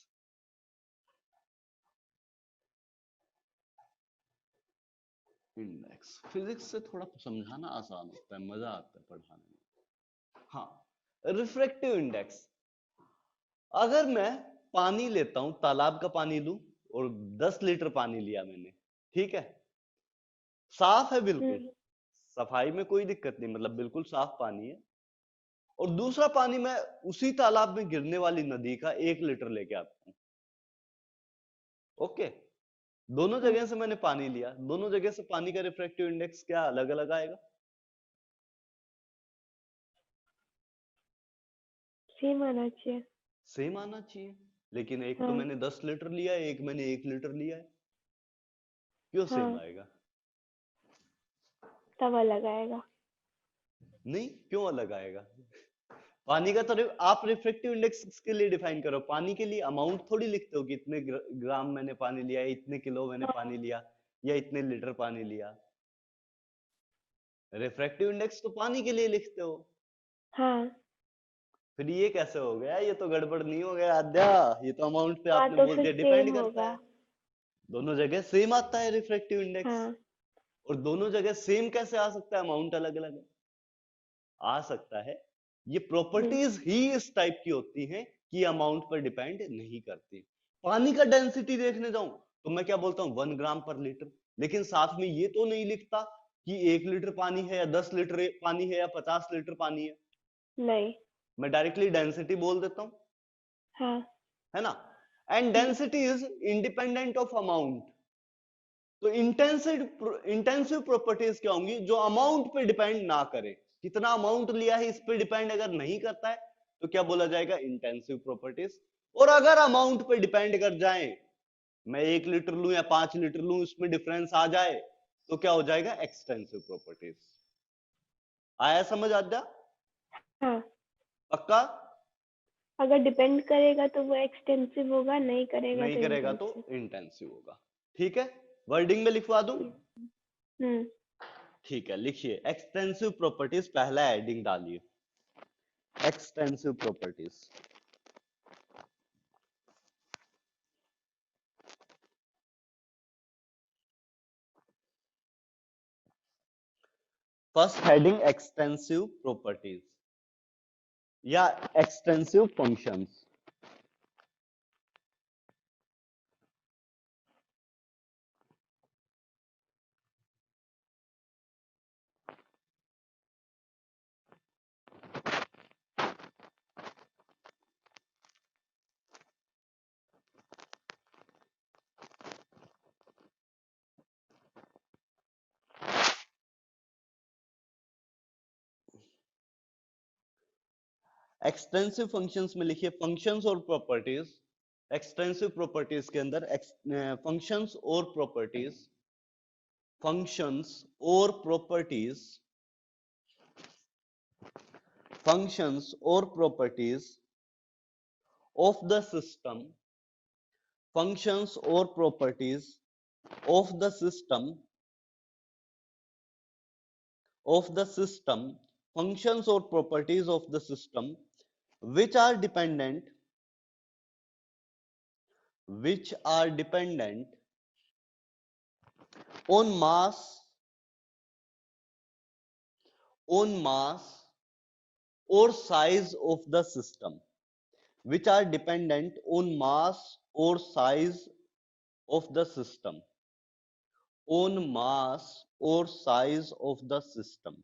Index physics से थोड़ा समझाना आसान होता है, मजा आता है पढ़ाने में। हाँ, रिफ्रैक्टिव इंडेक्स, अगर मैं पानी लेता हूं, तालाब का पानी लूं और 10 लीटर पानी लिया मैंने, ठीक है, साफ है बिल्कुल, सफाई में कोई दिक्कत नहीं, मतलब बिल्कुल साफ पानी है, और दूसरा पानी मैं उसी तालाब में गिरने वाली नदी का 1 लीटर लेके आता हूं, ओके, दोनों जगह से मैंने पानी लिया, दोनों जगह से पानी का रिफ्रैक्टिव इंडेक्स क्या अलग अलग आएगा? सेम आना चाहिए। सेम आना चाहिए, लेकिन एक तो हाँ मैंने 10 लीटर लिया है, एक मैंने 1 लीटर लिया है, क्यों सेम हाँ, आएगा? तब अलग आएगा। नहीं, क्यों अलग आएगा? पानी का तो आप रिफ्रैक्टिव इंडेक्स किसके लिए डिफाइन करो? पानी के लिए अमाउंट थोड़ी लिखते हो कि इतने ग्राम मैंने पानी लिया, इतने किलो मैंने हाँ पानी लिया, या इतने लीटर पानी लिया। रिफ्रैक्टिव इंडेक्स तो पानी के लिए लिखते हो। हाँ। फिर ये कैसे हो गया? ये तो गड़बड़ नहीं हो गया आद्या? ये तो अमाउंट पे हाँ आपने तो बोल फिर दिया, सेम डिपेंड करता होगा। है। दोनों जगह सेम आता है रिफ्रैक्टिव इंडेक्स, हाँ और दोनों जगह सेम कैसे आ सकता है? अमाउंट अलग अलग है, आ सकता है। ये प्रॉपर्टीज ही इस टाइप की होती हैं कि अमाउंट पर डिपेंड नहीं करती। पानी का डेंसिटी देखने जाऊं तो मैं क्या बोलता हूं? 1 ग्राम पर लीटर, लेकिन साथ में ये तो नहीं लिखता कि 1 लीटर पानी है या 10 लीटर पानी है या 50 लीटर पानी है, नहीं। मैं डायरेक्टली डेंसिटी बोल देता हूं, हाँ। है ना? And density is independent of amount. तो इंटेंसिव प्रॉपर्टीज क्या होंगी? जो अमाउंट पे डिपेंड ना करे, कितना अमाउंट लिया है इस पे डिपेंड अगर नहीं करता है तो क्या बोला जाएगा? Intensive properties. और अगर अमाउंट पे डिपेंड कर जाए, मैं 1 लीटर लूं या 5 लीटर लूं, इसमें डिफरेंस आ जाए, तो क्या हो जाएगा? Extensive properties. आया समझ आ जा? हाँ, पक्का? अगर डिपेंड करेगा तो वो एक्सटेंसिव होगा, नहीं करेगा नहीं तो करेगा तो इंटेंसिव। इंटेंसिव होगा। ठीक है, वर्डिंग में लिखवा दूं? हम्म। ठीक है, लिखिए एक्सटेंसिव प्रॉपर्टीज, पहला एडिंग डालिए, extensive properties. First heading extensive properties या एक्सटेंसिव फंक्शंस। एक्सटेंसिव फंक्शंस में लिखिए फंक्शंस और प्रॉपर्टीज। एक्सटेंसिव प्रॉपर्टीज के अंदर फंक्शंस और प्रॉपर्टीज, फंक्शंस और प्रॉपर्टीज, फंक्शंस और properties of the system, functions और properties of the system, of the system, functions or properties of the system which are dependent, which are dependent on mass, on mass or size of the system, which are dependent on mass or size of the system, on mass or size of the system,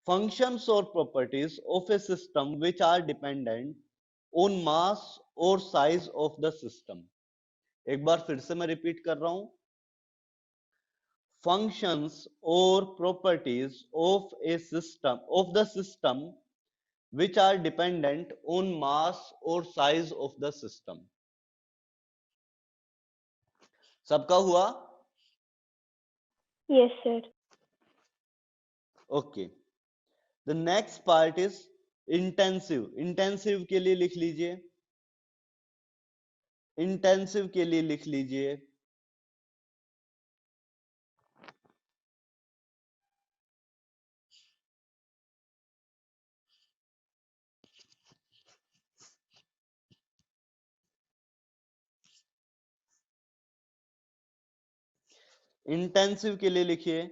functions or properties of a system which are dependent on mass or size of the system। एक बार फिर से मैं रिपीट कर रहा हूं, functions or properties of a system, of the system which are dependent on mass or size of the system। सबका हुआ? Yes sir. Okay, the next part is intensive. Intensive के लिए लिख लीजिए, इंटेंसिव के लिए लिख लीजिए इंटेंसिव के लिए लिखिए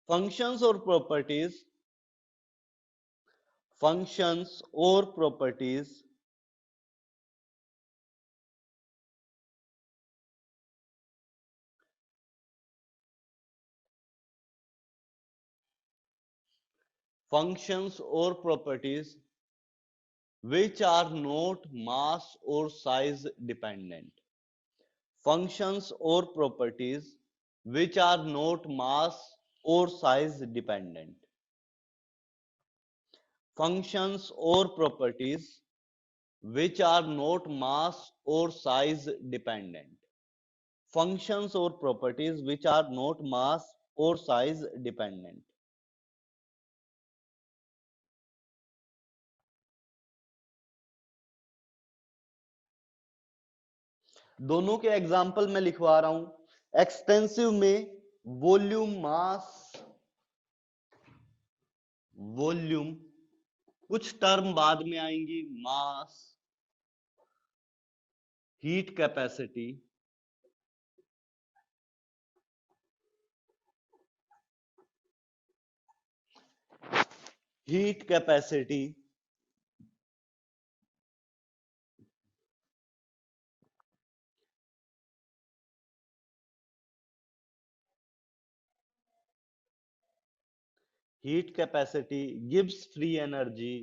फंक्शंस और प्रॉपर्टीज, फंक्शंस और properties functions or properties which are not mass or size dependent. Functions or properties which are not mass or size dependent. Functions or properties which are not mass or size dependent. Functions or properties which are not mass or size dependent. दोनों के एग्जाम्पल मैं लिखवा रहा हूं। एक्सटेंसिव में वॉल्यूम, मास, वॉल्यूम, कुछ टर्म बाद में आएंगी, mass, heat capacity, heat capacity, heat capacity, Gibbs free energy,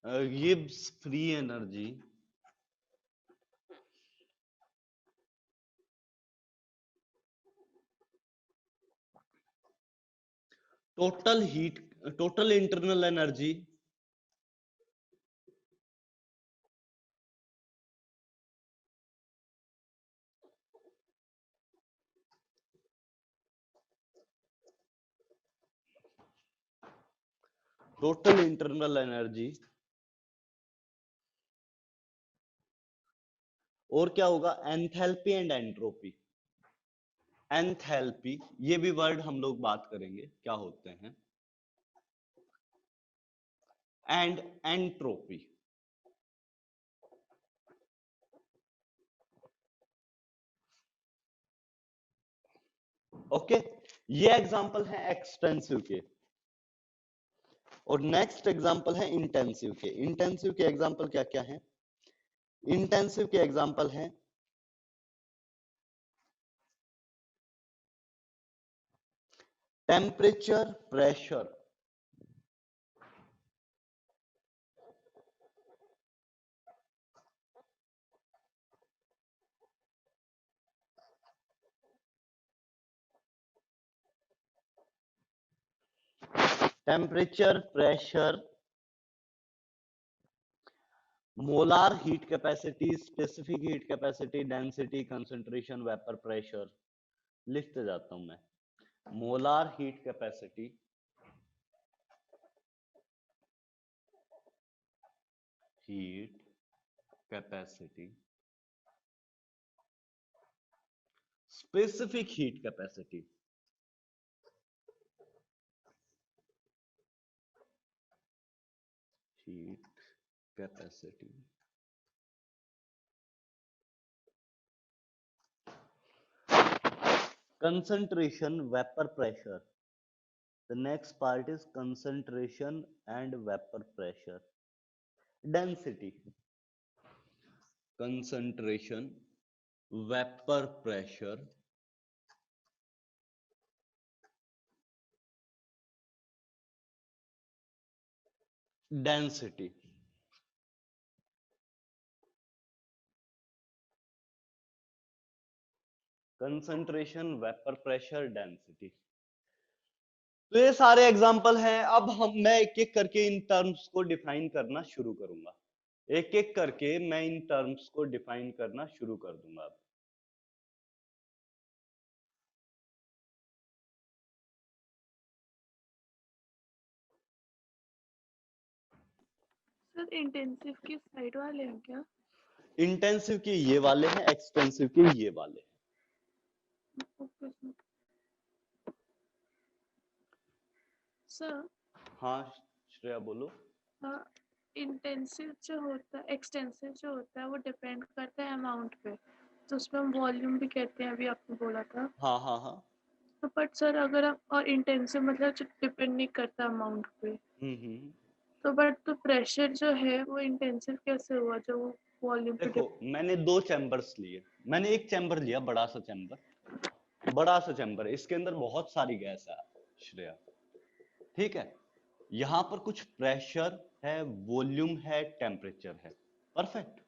Gibbs free energy, total heat, total internal energy, total internal energy, और क्या होगा, एंथैल्पी एंड एंट्रोपी। एंथैल्पी, ये भी वर्ड हम लोग बात करेंगे क्या होते हैं, एंड एंट्रोपी। ओके, ये एग्जांपल है एक्सटेंसिव के, और नेक्स्ट एग्जांपल है इंटेंसिव के। इंटेंसिव के एग्जांपल क्या क्या है? इंटेंसिव के एग्जांपल हैं temperature, pressure, temperature, pressure, molar heat capacity, specific heat capacity, density, concentration, vapour pressure. लिखते जाता हूं मैं, molar heat capacity, heat capacity, specific heat capacity, heat capacity, concentration, vapor pressure. The next part is concentration and vapor pressure. Density, concentration, vapor pressure, density. Concentration, vapour pressure, density. तो ये सारे एग्जांपल हैं। अब मैं एक एक करके इन टर्म्स को डिफाइन करना शुरू करूंगा, एक एक करके मैं इन टर्म्स को डिफाइन करना शुरू कर दूंगा अब। सर इंटेंसिव की साइड वाले हैं क्या? इंटेंसिव के ये वाले हैं, एक्सटेंसिव के ये वाले हैं। Okay sir. हाँ श्रेया बोलो। इंटेंसिव जो होता है, एक्सटेंसिव जो होता है वो डिपेंड करता है अमाउंट पे। तो उसमें हम वॉल्यूम भी कहते हैं, अभी आपने बोला था। हाँ हाँ हाँ। तो बट सर अगर हम और इंटेंसिव मतलब डिपेंड नहीं करता अमाउंट पे, हम्म। तो बट तो प्रेशर जो है वो इंटेंसिव कैसे हुआ जब वो वॉल्यूम पे देखो मैंने 2 चैम्बर्स लिए। मैंने एक चैम्बर लिया, बड़ा सा चैम्बर, इसके अंदर बहुत सारी गैस है श्रेया, ठीक है। यहाँ पर कुछ प्रेशर है, वॉल्यूम है, टेम्परेचर है, परफेक्ट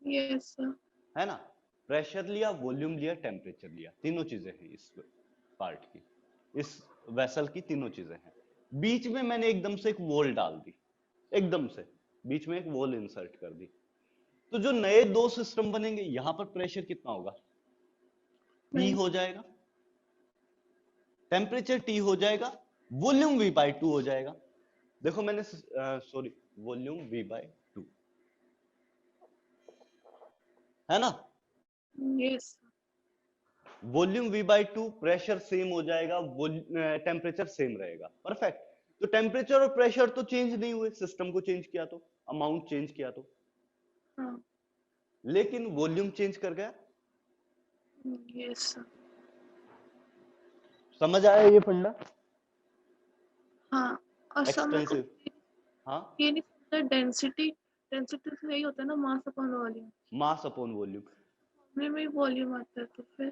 यस सर। है ना। प्रेशर लिया, वॉल्यूम लिया, टेम्परेचर लिया, तीनों चीजें हैं इस पार्ट की, इस वेसल की तीनों चीजें हैं। बीच में मैंने एकदम से एक वॉल डाल दी, एकदम से बीच में एक वॉल इंसर्ट कर दी। तो जो नए 2 सिस्टम बनेंगे, यहां पर प्रेशर कितना होगा, T हो जाएगा, टेम्परेचर T हो जाएगा, वॉल्यूम V/2 हो जाएगा। देखो मैंने सॉरी, वॉल्यूम V/2 है ना। Yes volume V/2, pressure same हो जाएगा, टेम्परेचर सेम रहेगा, परफेक्ट। तो टेम्परेचर और प्रेशर तो चेंज नहीं हुए, सिस्टम को चेंज किया तो, अमाउंट चेंज किया तो, हाँ। लेकिन वॉल्यूम चेंज कर गया। Yes sir. समझ आया ये फंडा, हाँ। और सर मेरे को एक्सपेंसिव। हाँ, ये नहीं समझा, डेंसिटी डेंसिटी तो यही होता है ना, mass upon volume. Mass upon volume, में वॉल्यूम आता है तो फिर,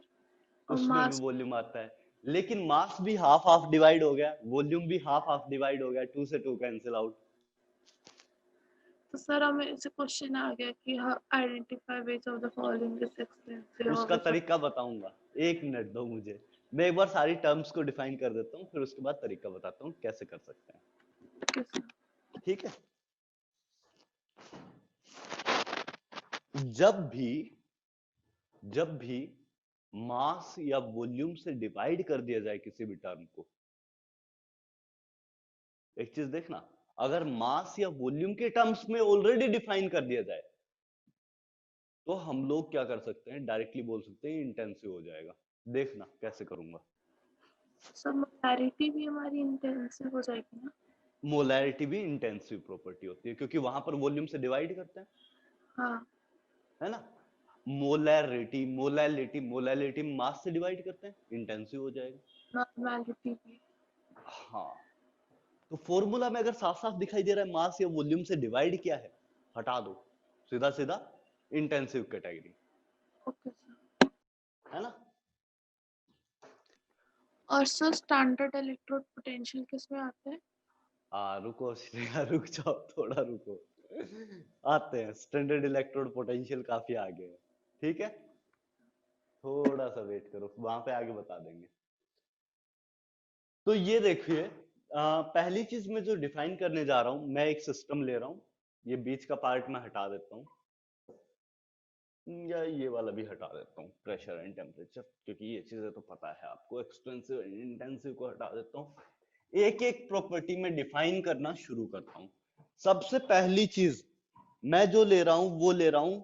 और उसमें भी मास। वॉल्यूम आता है, लेकिन मास भी हाफ हाफ डिवाइड हो गया, वॉल्यूम भी हाफ हाफ डिवाइड हो गया, 2 से 2 कैंसिल आउट। तो सर हमें ऐसे क्वेश्चन आ गया कि identify ways of the following is expensive उसका और तरीका बताऊंगा, 1 मिनट दो मुझे, मैं एक बार सारी टर्म्स को डिफाइन कर देता हूँ, फिर उसके बाद तरीका बताता हूँ कैसे कर सकते हैं, ठीक है। जब भी मास या वॉल्यूम से डिवाइड कर दिया जाए किसी भी टर्म को, एक चीज देखना, अगर मास या वॉल्यूम के टर्म्स में ऑलरेडी डिफाइन कर दिया जाए, तो हम लोग क्या कर सकते हैं, डायरेक्टली बोल सकते हैं इंटेंसिव हो जाएगा। देखना कैसे करूंगा। सब मोलैरिटी भी हमारी इंटेंसिव हो जाएगी ना। मोलैरिटी भी इंटेंसिव प्रॉपर्टी होती है, क्योंकि वहां पर वॉल्यूम से डिवाइड करते हैं, हाँ। है ना। मोलैरिटी मोलैलिटी मोलैलिटी मास से डिवाइड करते हैं, इंटेंसिव हो जाएगा। नॉर्मैलिटी भी। हाँ, तो फॉर्मूला में अगर साफ साफ दिखाई दे रहा है मास या वॉल्यूम से डिवाइड किया है, हटा दो, सीधा सीधा इंटेंसिव कैटेगरी, ओके सर। है ना। और सर स्टैंडर्ड इलेक्ट्रोड पोटेंशियल किस में आता है? रुको श्रेया, रुक जाओ थोड़ा, रुको, आते हैं। स्टैंडर्ड इलेक्ट्रोड पोटेंशियल काफी आगे है, ठीक है, थोड़ा सा वेट करो, वहां पे आगे बता देंगे। तो ये देखिए, पहली चीज मैं जो डिफाइन करने जा रहा हूं, मैं एक सिस्टम ले रहा हूं, ये बीच का पार्ट मैं हटा देता हूं, या ये वाला भी हटा देता हूँ, प्रेशर एंड टेम्परेचर, क्योंकि ये चीजें तो पता है आपको। एक्सपेंसिव एंड इंटेंसिव को हटा देता हूँ, एक एक प्रॉपर्टी में डिफाइन करना शुरू करता हूँ। सबसे पहली चीज मैं जो ले रहा हूं वो ले रहा हूं,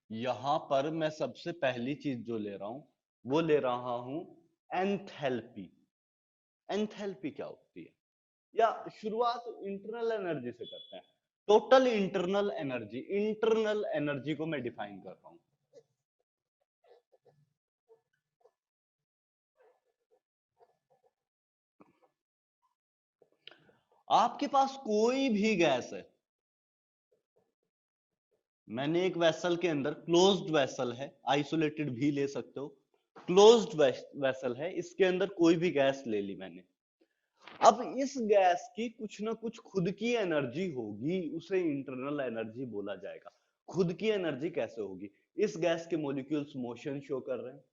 यहां पर मैं सबसे पहली चीज जो ले रहा हूं वो ले रहा हूं एंथैल्पी। एंथैल्पी क्या होती है, या शुरुआत इंटरनल एनर्जी से करते हैं। टोटल इंटरनल एनर्जी को मैं डिफाइन कर रहा हूं। आपके पास कोई भी गैस है, मैंने एक वेसल के अंदर, क्लोज्ड वेसल है, आइसोलेटेड भी ले सकते हो, क्लोज्ड वेसल है, इसके अंदर कोई भी गैस ले ली मैंने। अब इस गैस की कुछ ना कुछ खुद की एनर्जी होगी, उसे इंटरनल एनर्जी बोला जाएगा। खुद की एनर्जी कैसे होगी, इस गैस के मॉलिक्यूल्स मोशन शो कर रहे हैं,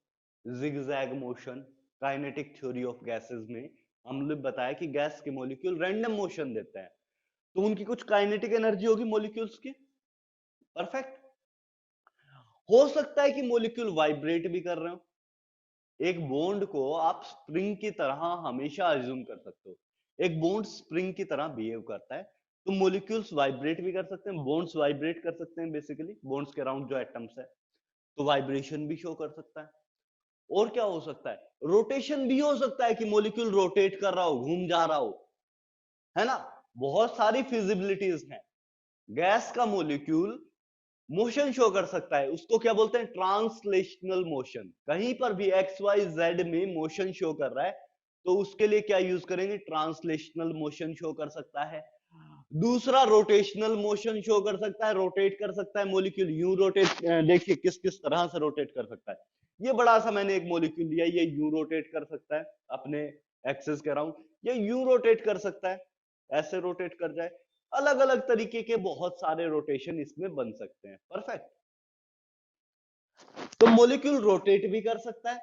zigzag motion. Kinetic theory of gases में हम लोग बताया कि गैस के मॉलिक्यूल रैंडम मोशन देते हैं, तो उनकी कुछ काइनेटिक एनर्जी होगी मॉलिक्यूल्स की, परफेक्ट। हो सकता है कि मॉलिक्यूल वाइब्रेट भी कर रहे हो, एक बॉन्ड को आप स्प्रिंग की तरह हमेशा अज्यूम कर सकते हो, एक बॉन्ड स्प्रिंग की तरह बिहेव करता है, तो मॉलिक्यूल्स वाइब्रेट भी कर सकते हैं, बॉन्ड्स वाइब्रेट कर सकते हैं, बेसिकली बॉन्ड्स के अराउंड जो एटम्स है, तो वाइब्रेशन भी शो कर सकता है। और क्या हो सकता है, रोटेशन भी हो सकता है कि मॉलिक्यूल रोटेट कर रहा हो, घूम जा रहा हो, है ना। बहुत सारी फिजिबिलिटीज हैं, गैस का मॉलिक्यूल मोशन शो कर सकता है, उसको क्या बोलते हैं, ट्रांसलेशनल मोशन। कहीं पर भी एक्स वाई जेड में मोशन शो कर रहा है तो उसके लिए क्या यूज करेंगे, ट्रांसलेशनल मोशन शो कर सकता है। दूसरा रोटेशनल मोशन शो कर सकता है, रोटेट कर सकता है मॉलिक्यूल, यूं रोटेट, देखिए किस किस तरह से रोटेट कर सकता है। ये बड़ा सा मैंने एक मॉलिक्यूल लिया, ये यूं रोटेट कर सकता है अपने एक्सिस के अराउंड, ये यूं रोटेट कर सकता है, ऐसे रोटेट कर जाए। अलग अलग तरीके के बहुत सारे रोटेशन इसमें बन सकते हैं। परफेक्ट। तो मॉलिक्यूल रोटेट भी कर सकता है,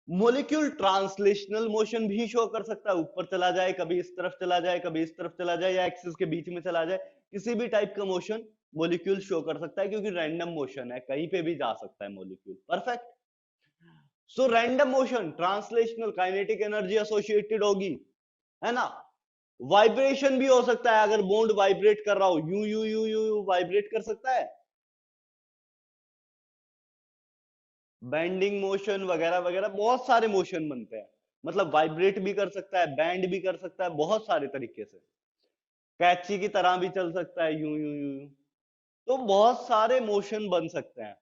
मॉलिक्यूल ट्रांसलेशनल मोशन भी शो कर सकता है, ऊपर चला जाए, कभी इस तरफ चला जाए, कभी इस तरफ चला जाए, या एक्सिस के बीच में चला जाए, किसी भी टाइप का मोशन मॉलिक्यूल शो कर सकता है, क्योंकि रैंडम मोशन है, कहीं पे भी जा सकता है molecule. Perfect. So random motion, translational, kinetic energy associated होगी, है ना। वाइब्रेशन भी हो सकता है, अगर बॉन्ड वाइब्रेट कर रहा हो, you you you you vibrate कर सकता है, बैंडिंग मोशन वगैरह वगैरह, बहुत सारे मोशन बनते हैं। मतलब वाइब्रेट भी कर सकता है, बैंड भी कर सकता है, बहुत सारे तरीके से, कैची की तरह भी चल सकता है, यूं यूं यूं यूं। तो बहुत सारे मोशन बन सकते हैं।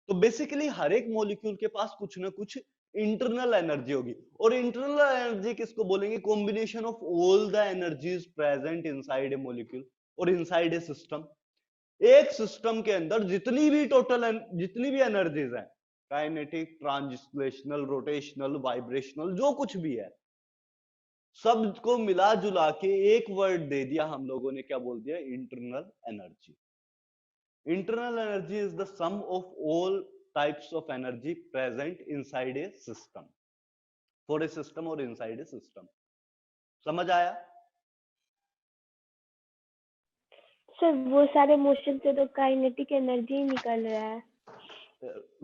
तो बेसिकली हर एक मॉलिक्यूल के पास कुछ ना कुछ इंटरनल एनर्जी होगी, और इंटरनल एनर्जी किसको बोलेंगे, combination of all the energies present inside a molecule और इनसाइड ए सिस्टम। एक सिस्टम के अंदर जितनी भी एनर्जीज हैं, काइनेटिक, ट्रांसलेशनल, रोटेशनल, वाइब्रेशनल, जो कुछ भी है, सबको मिला जुला के एक वर्ड दे दिया हम लोगों ने, क्या बोल दिया, internal energy. Internal energy is the sum of all types of energy present inside a system, for a system or inside a system. समझ आया? सर वो सारे मोशन से तो काइनेटिक एनर्जी निकल रहा है।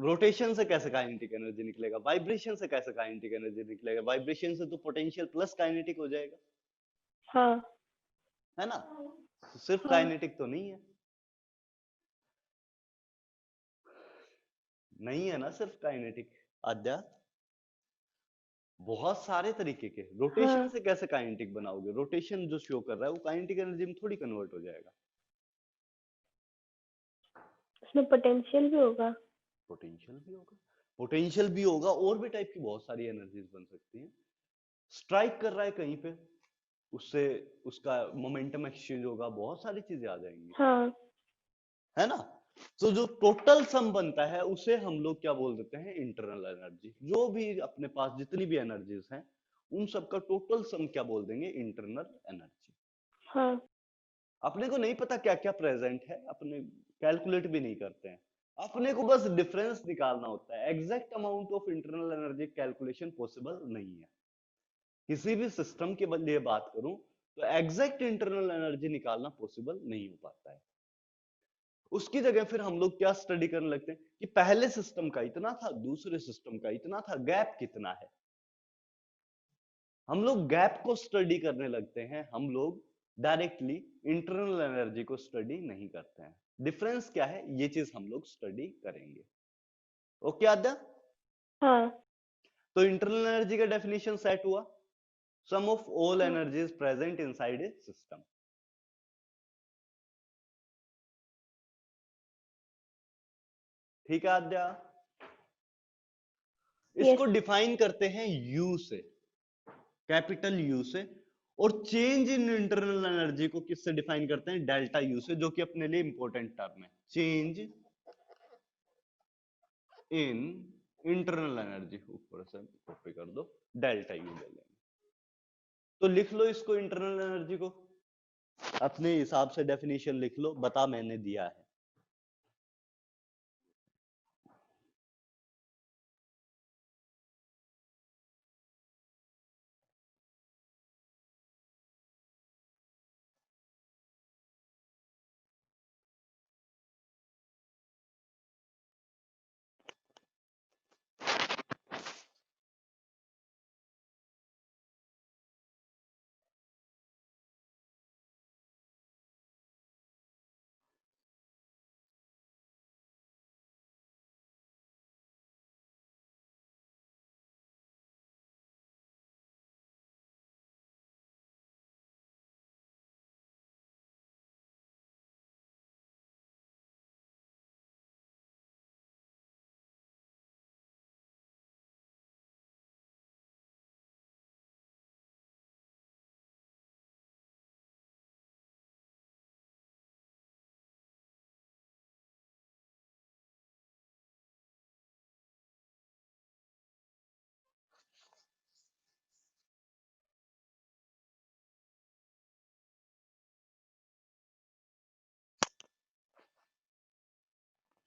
रोटेशन से कैसे काइनेटिक एनर्जी निकलेगा, वाइब्रेशन से कैसे काइनेटिक एनर्जी निकलेगा, वाइब्रेशन से तो पोटेंशियल प्लस काइनेटिक हो जाएगा, हाँ है ना। सिर्फ हाँ काइनेटिक तो नहीं है, नहीं है ना सिर्फ काइनेटिक आद्या, बहुत सारे तरीके के। रोटेशन हाँ, से कैसे काइनेटिक बनाओगे, रोटेशन जो शो कर रहा है वो काइनेटिक एनर्जी में थोड़ी कन्वर्ट हो जाएगा। उसमें पोटेंशियल भी होगा। पोटेंशियल भी होगा, पोटेंशियल भी होगा, और भी टाइप की बहुत सारी एनर्जीज बन सकती हैं। स्ट्राइक कर रहा है कहीं पे, उससे उसका मोमेंटम एक्सचेंज होगा, बहुत सारी चीजें आ जाएंगी, हाँ है ना। तो जो टोटल सम बनता है उसे हम लोग क्या बोल देते हैं, इंटरनल एनर्जी। जो भी अपने पास जितनी भी एनर्जीज हैं उन सबका टोटल सम क्या बोल देंगे, इंटरनल एनर्जी। हाँ अपने को नहीं पता क्या क्या प्रेजेंट है, अपने कैलकुलेट भी नहीं करते हैं, अपने को बस डिफरेंस निकालना होता है। Exact amount of internal energy calculation possible नहीं है। किसी भी सिस्टम के लिए बात करूं तो एग्जैक्ट इंटरनल एनर्जी निकालना पॉसिबल नहीं हो पाता है। उसकी जगह फिर हम लोग क्या स्टडी करने लगते हैं कि पहले सिस्टम का इतना था, दूसरे सिस्टम का इतना था, गैप कितना है। हम लोग गैप को स्टडी करने लगते हैं, हम लोग डायरेक्टली इंटरनल एनर्जी को स्टडी नहीं करते हैं। डिफरेंस क्या है ये चीज हम लोग स्टडी करेंगे। ओके आद्या। हाँ तो इंटरनल एनर्जी का डेफिनेशन सेट हुआ, सम ऑफ ऑल हाँ energies present inside a system. ठीक है आद्या। इसको यस डिफाइन करते हैं यू से, कैपिटल यू से। और चेंज इन इंटरनल एनर्जी को किससे डिफाइन करते हैं, डेल्टा यू से, जो कि अपने लिए इंपॉर्टेंट टर्म है। चेंज इन इंटरनल एनर्जी, ऊपर से कॉपी कर दो, डेल्टा यू ले लेंगे। तो लिख लो इसको, इंटरनल एनर्जी को अपने हिसाब से डेफिनेशन लिख लो, बता मैंने दिया है।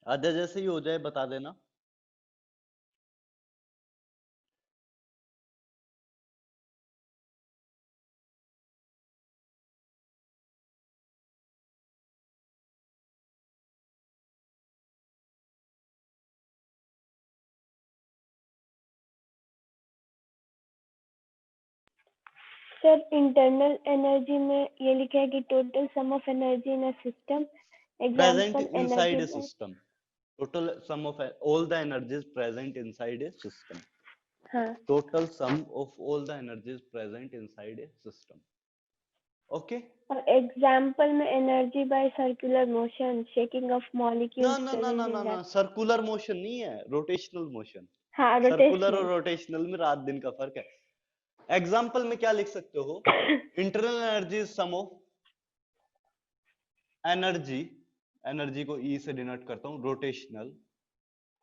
आधा जैसे ही हो जाए बता देना। सर इंटरनल एनर्जी में ये लिखा है कि total sum of energy in a system, Present example inside a energy. system. Total sum of all the energies present inside a system. हाँ Total sum of all the energies present inside a system. Okay? और एग्जांपल में energy by circular motion, shaking of ना मॉलिक्यूल्स ना ना प्रेजेंट ना इन ना ना, दैट। सर्कुलर मोशन नहीं है, रोटेशनल मोशन। हाँ सर्कुलर और रोटेशनल। रोटेशनल में रात दिन का फर्क है। एग्जाम्पल में क्या लिख सकते हो? Internal energy is sum of energy, energy को ई से डिनोट करता हूं, rotational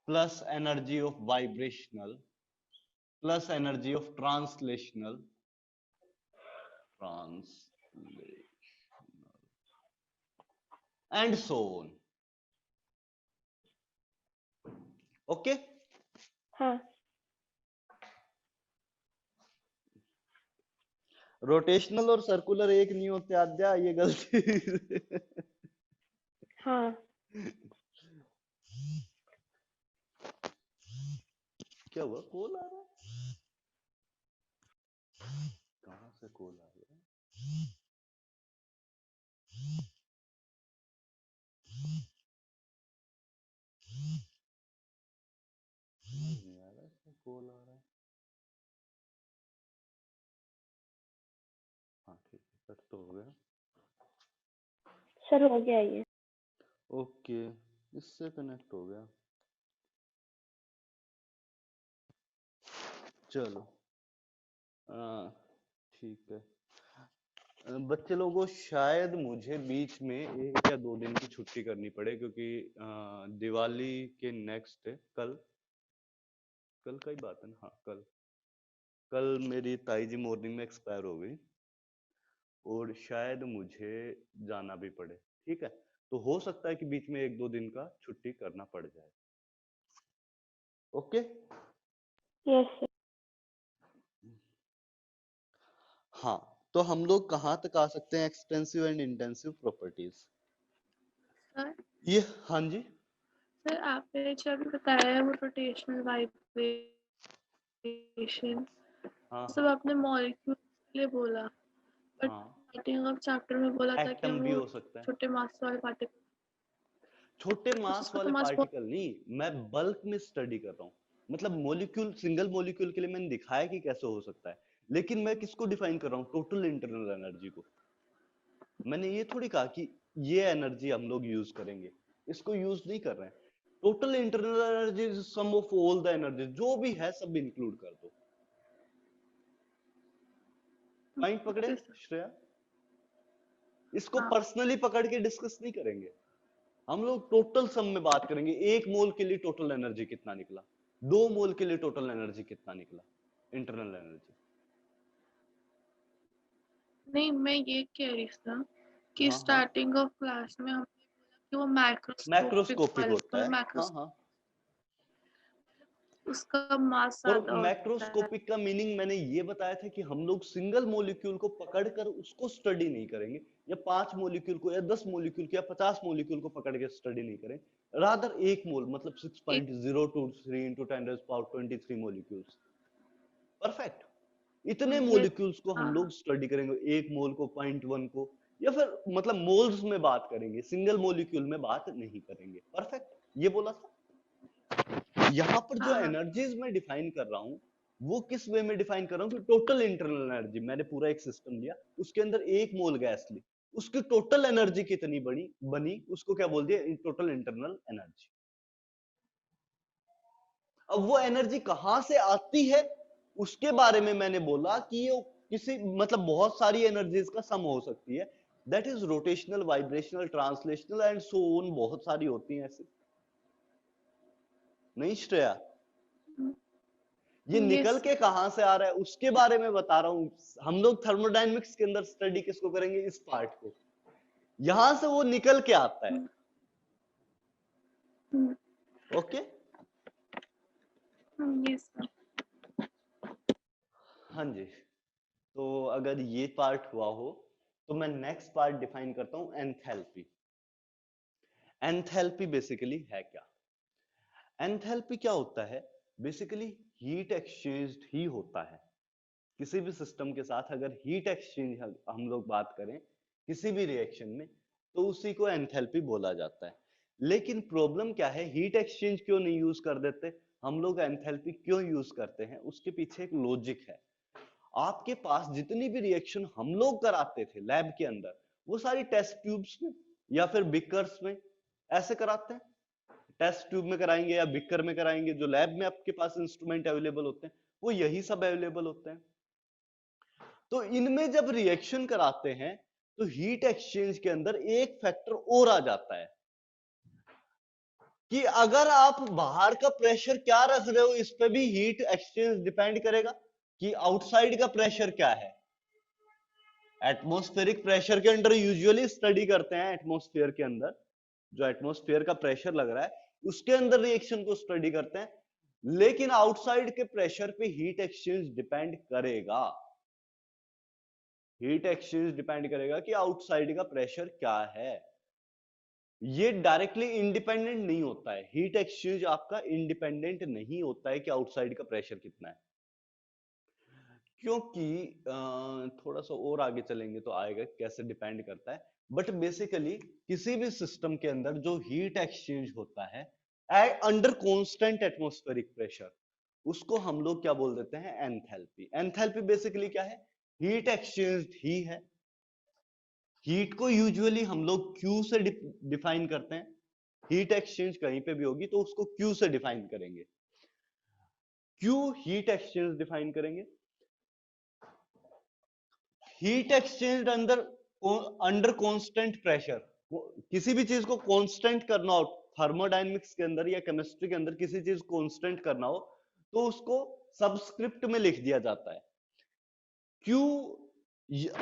plus energy of vibrational plus energy of translational, and so on. Okay? हाँ रोटेशनल और सर्कुलर एक नहीं होते आद्या, ये गलती। हाँ क्या हुआ? कॉल आ रहा है? कहां से कॉल आ रहा है? नहीं आ रहा है, कॉल आ रहा है। हाँ ठीक है, कट तो हो गया। सर हो गया ये। ओके, इससे कनेक्ट हो गया। चलो ठीक है। बच्चे लोगों, शायद मुझे बीच में 1 या 2 दिन की छुट्टी करनी पड़े, क्योंकि दिवाली के नेक्स्ट डे कल का ही बात है ना? हाँ कल मेरी ताई जी मॉर्निंग में एक्सपायर हो गई और शायद मुझे जाना भी पड़े। ठीक है, तो हो सकता है कि बीच में 1-2 दिन का छुट्टी करना पड़ जाए। ओके? Yes sir. हाँ, तो हम लोग कहाँ तक आ सकते हैं? Extensive and intensive properties. Sir ये हाँ जी, सर आपने जो अभी बताया है वो रोटेशनल वाइब्रेशन, हाँ सब आपने मॉलिक्यूल के लिए बोला, बट हाँ, स्टार्टिंग ऑफ चैप्टर में बोला था कि एटम भी वो हो सकता है। छोटे मास वाले पार्टिकल, छोटे मास उसको तो वाले मास पार्टिकल नहीं, मैं बल्क में स्टडी कर रहा हूँ। मतलब मॉलिक्यूल, सिंगल मॉलिक्यूल के लिए मैंने दिखाया कि कैसे हो सकता है, लेकिन मैं किसको डिफाइन कर रहा हूँ? टोटल इंटरनल एनर्जी को। मैंने ये थोड़ी कहा कि ये एनर्जी हम लोग यूज करेंगे, इसको यूज नहीं कर रहे हैं। Total internal energy is sum of all the energy, जो भी है सब इंक्लूड कर दो। पॉइंट पकड़े ओके सर। श्रेया? इसको हाँ पर्सनली पकड़ के डिस्कस नहीं करेंगे, हम लोग टोटल सम में बात करेंगे। 1 मोल के लिए टोटल एनर्जी कितना निकला, 2 मोल के लिए टोटल एनर्जी कितना निकला, इंटरनल एनर्जी। नहीं, मैं ये कह रही था कि हाँ हाँ, स्टार्टिंग ऑफ क्लास में हमने बोला कि वो मैक्रोस्कोपिक मैक्रोस्कोपिक होता है। हाँ मैक्रोस्कोप हाँ, उसका मास और ज्यादा होता है। मैक्रोस्कोपिक का मीनिंग मैंने ये बताया था कि हम लोग सिंगल मॉलिक्यूल को पकड़कर उसको स्टडी नहीं करेंगे, या 5 मॉलिक्यूल को या 10 मॉलिक्यूल को या 50 मॉलिक्यूल को पकड़ के स्टडी नहीं करें, रादर 1 मोल मतलब 6.023 into 10⁻23 मॉलिक्यूल्स। परफेक्ट। इतने ये मॉलिक्यूल्स को हम लोग हाँ स्टडी करेंगे, 1 मोल को, 0.1 को, या फिर मतलब मोल्स में बात करेंगे, सिंगल मॉलिक्यूल में बात नहीं करेंगे। परफेक्ट, ये बोला था। यहां पर जो हाँ एनर्जीज मैं डिफाइन कर रहा हूं, वो किस वे में डिफाइन कर रहा हूं कि टोटल इंटरनल एनर्जी, मैंने पूरा एक सिस्टम लिया, उसके अंदर 1 मोल गैस ली, उसकी टोटल एनर्जी कितनी बनी, उसको क्या बोल दिया? Total internal energy. अब वो एनर्जी कहां से आती है उसके बारे में मैंने बोला कि ये किसी मतलब बहुत सारी एनर्जीज का सम हो सकती है, that is rotational, vibrational, translational and so on, बहुत सारी होती हैं ऐसी। नहीं श्रेया? ये निकल यस के कहां से आ रहा है उसके बारे में बता रहा हूं। हम लोग थर्मोडायनेमिक्स के अंदर स्टडी किसको करेंगे? इस पार्ट को। यहां से वो निकल के आता है। Hmm. ओके? Yes, sir. हाँ जी। तो अगर ये पार्ट हुआ हो तो मैं नेक्स्ट पार्ट डिफाइन करता हूं, एंथैल्पी। एंथैल्पी बेसिकली है क्या? एंथैल्पी क्या होता है? बेसिकली हीट एक्सचेंज ही होता है। किसी भी सिस्टम के साथ अगर हीट एक्सचेंज हम लोग बात करें किसी भी रिएक्शन में, तो उसी को एंथैल्पी बोला जाता है। लेकिन प्रॉब्लम क्या है, हीट एक्सचेंज क्यों नहीं यूज कर देते हम लोग, एंथैल्पी क्यों यूज करते हैं? उसके पीछे एक लॉजिक है। आपके पास जितनी भी रिएक्शन हम लोग कराते थे लैब के अंदर, वो सारी टेस्ट ट्यूब्स में या फिर बिकर्स में ऐसे कराते हैं। टेस्ट ट्यूब में कराएंगे या बिकर में कराएंगे, जो लैब में आपके पास इंस्ट्रूमेंट अवेलेबल होते हैं वो यही सब अवेलेबल होते हैं। तो इनमें जब रिएक्शन कराते हैं तो हीट एक्सचेंज के अंदर एक फैक्टर और आ जाता है कि अगर आप बाहर का प्रेशर क्या रख रहे हो, इस पे भी हीट एक्सचेंज डिपेंड करेगा कि आउटसाइड का प्रेशर क्या है। एटमॉस्फेरिक प्रेशर के अंदर यूजुअली स्टडी करते हैं, एटमॉस्फेयर के अंदर जो एटमॉस्फेयर का प्रेशर लग रहा है उसके अंदर रिएक्शन को स्टडी करते हैं, लेकिन आउटसाइड के प्रेशर पे हीट एक्सचेंज डिपेंड करेगा। हीट एक्सचेंज डिपेंड करेगा कि आउटसाइड का प्रेशर क्या है। ये डायरेक्टली इंडिपेंडेंट नहीं होता है, हीट एक्सचेंज आपका इंडिपेंडेंट नहीं होता है कि आउटसाइड का प्रेशर कितना है। क्योंकि थोड़ा सा और आगे चलेंगे तो आएगा कैसे डिपेंड करता है। बट बेसिकली किसी भी सिस्टम के अंदर जो हीट एक्सचेंज होता है अंडर कांस्टेंट एटमॉस्फेरिक प्रेशर, उसको हम लोग क्या बोल देते हैं, एंथैल्पी। एंथैल्पी बेसिकली क्या है, हीट एक्सचेंज ही है। हीट को यूजुअली हम लोग Q से डिफाइन करते हैं। हीट एक्सचेंज कहीं पे भी होगी तो उसको Q से डिफाइन करेंगे। Q हीट एक्सचेंज डिफाइन करेंगे। Heat exchange under constant pressure, किसी भी चीज को कांस्टेंट करना हो थर्मोडायनेमिक्स के अंदर या केमिस्ट्री के अंदर, किसी चीज को कांस्टेंट करना हो तो उसको सबस्क्रिप्ट में लिख दिया जाता है Q,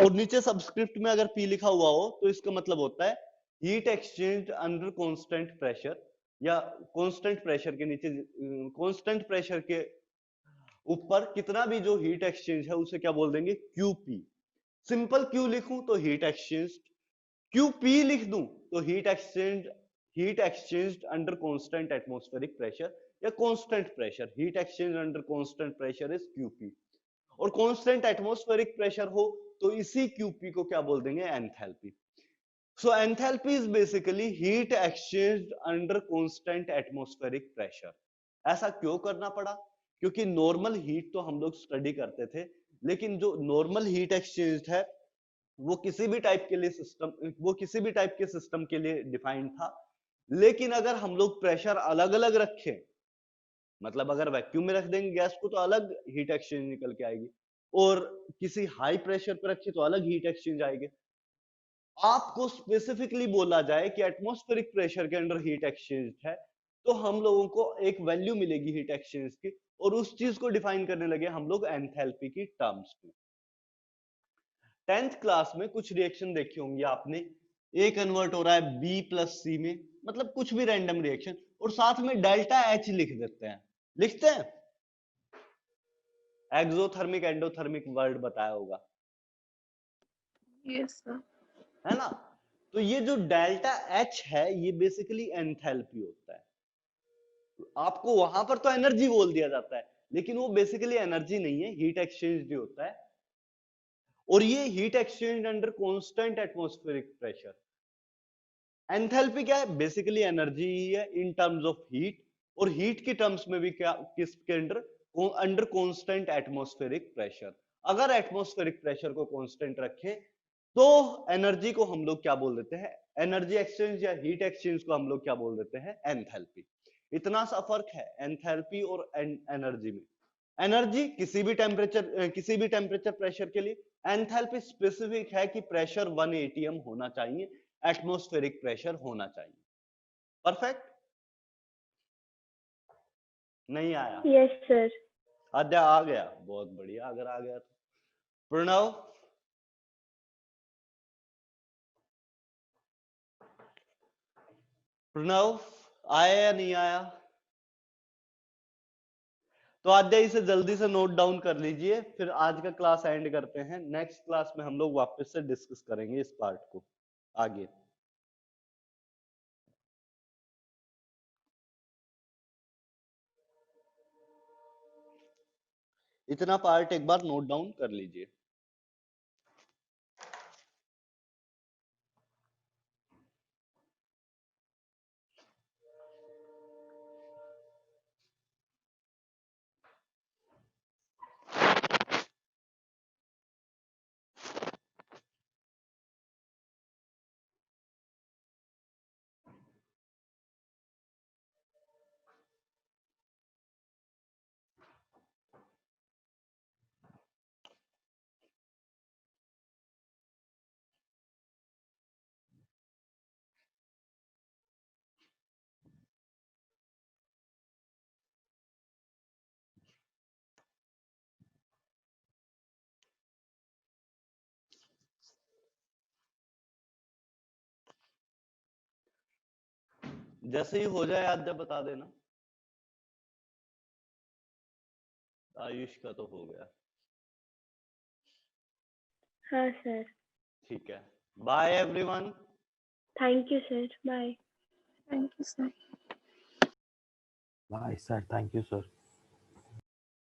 और नीचे सबस्क्रिप्ट में अगर P लिखा हुआ हो तो इसका मतलब होता है heat exchange under constant pressure, या कांस्टेंट प्रेशर के नीचे, कांस्टेंट प्रेशर के ऊपर कितना भी जो हीट एक्सचेंज है उसे क्या बोल देंगे, QP। सिंपल Q लिखूं तो हीट एक्सचेंज, QP लिख दूं तो heat exchange under constant atmospheric pressure या constant pressure. Heat exchange under constant pressure is QP, और कांस्टेंट एटमॉस्फेरिक प्रेशर हो तो इसी QP को क्या बोल देंगे, enthalpy. So enthalpy is basically heat exchange under constant atmospheric pressure. ऐसा क्यों करना पड़ा? क्योंकि नॉर्मल हीट तो हम लोग स्टडी करते थे, लेकिन जो नॉर्मल हीट एक्सचेंज है वो किसी भी टाइप के लिए सिस्टम, वो किसी भी टाइप के सिस्टम के लिए डिफाइंड था। लेकिन अगर हम लोग प्रेशर अलग अलग रखें, मतलब अगर वैक्यूम में रख देंगे गैस को तो अलग हीट एक्सचेंज निकल के आएगी, और किसी हाई प्रेशर पर रखे तो अलग हीट एक्सचेंज आएगी। आपको स्पेसिफिकली बोला जाए कि एटमॉस्फेरिक प्रेशर के अंडर हीट एक्सचेंज है, तो हम लोगों को एक वैल्यू मिलेगी हीट एक्सचेंज की, और उस चीज को डिफाइन करने लगे हम लोग एंथैल्पी की टर्म्स में। 10th क्लास में कुछ रिएक्शन देखी होंगी आपने, ए कन्वर्ट हो रहा है बी प्लस सी में, मतलब कुछ भी रैंडम रिएक्शन, और साथ में डेल्टा एच लिख देते हैं, लिखते हैं। एक्सोथर्मिक एंडोथर्मिक वर्ड बताया होगा, Yes, sir. है ना? तो ये जो डेल्टा एच है ये बेसिकली एंथैल्पी होता है। आपको वहां पर तो एनर्जी बोल दिया जाता है, लेकिन वो बेसिकली एनर्जी नहीं है, हीट एक्सचेंज भी होता है। और ये heat exchange under constant atmospheric pressure. Enthalpy क्या है, बेसिकली एनर्जी ही है इन टर्म्स ऑफ हीट, और हीट की टर्म्स में भी क्या, किसके under, under constant atmospheric pressure. अगर एटमॉस्फेरिक प्रेशर को कांस्टेंट रखें तो एनर्जी को हम लोग क्या बोल देते हैं, एनर्जी एक्सचेंज या हीट एक्सचेंज को हम लोग क्या बोल देते हैं, एंथैल्पी। इतना सा फर्क है एंथैल्पी और एनर्जी में। एनर्जी किसी भी टेम्परेचर प्रेशर के लिए, एंथैल्पी स्पेसिफिक है कि प्रेशर 1 atm होना चाहिए, एटमॉस्फेरिक प्रेशर होना चाहिए। परफेक्ट? नहीं आया? Yes sir. आद्या आ गया, बहुत बढ़िया। अगर आ गया तो प्रणव, प्रणव आया या नहीं आया? तो आद्या इसे जल्दी से नोट डाउन कर लीजिए, फिर आज का क्लास एंड करते हैं। नेक्स्ट क्लास में हम लोग वापस से डिस्कस करेंगे इस पार्ट को आगे। इतना पार्ट एक बार नोट डाउन कर लीजिए। जैसे ही हो जाए आद्या बता देना। आयुष का तो हो गया। हाँ सर। ठीक है, bye everyone. Thank you sir, bye. Thank you, sir. Bye, sir. Thank you, sir.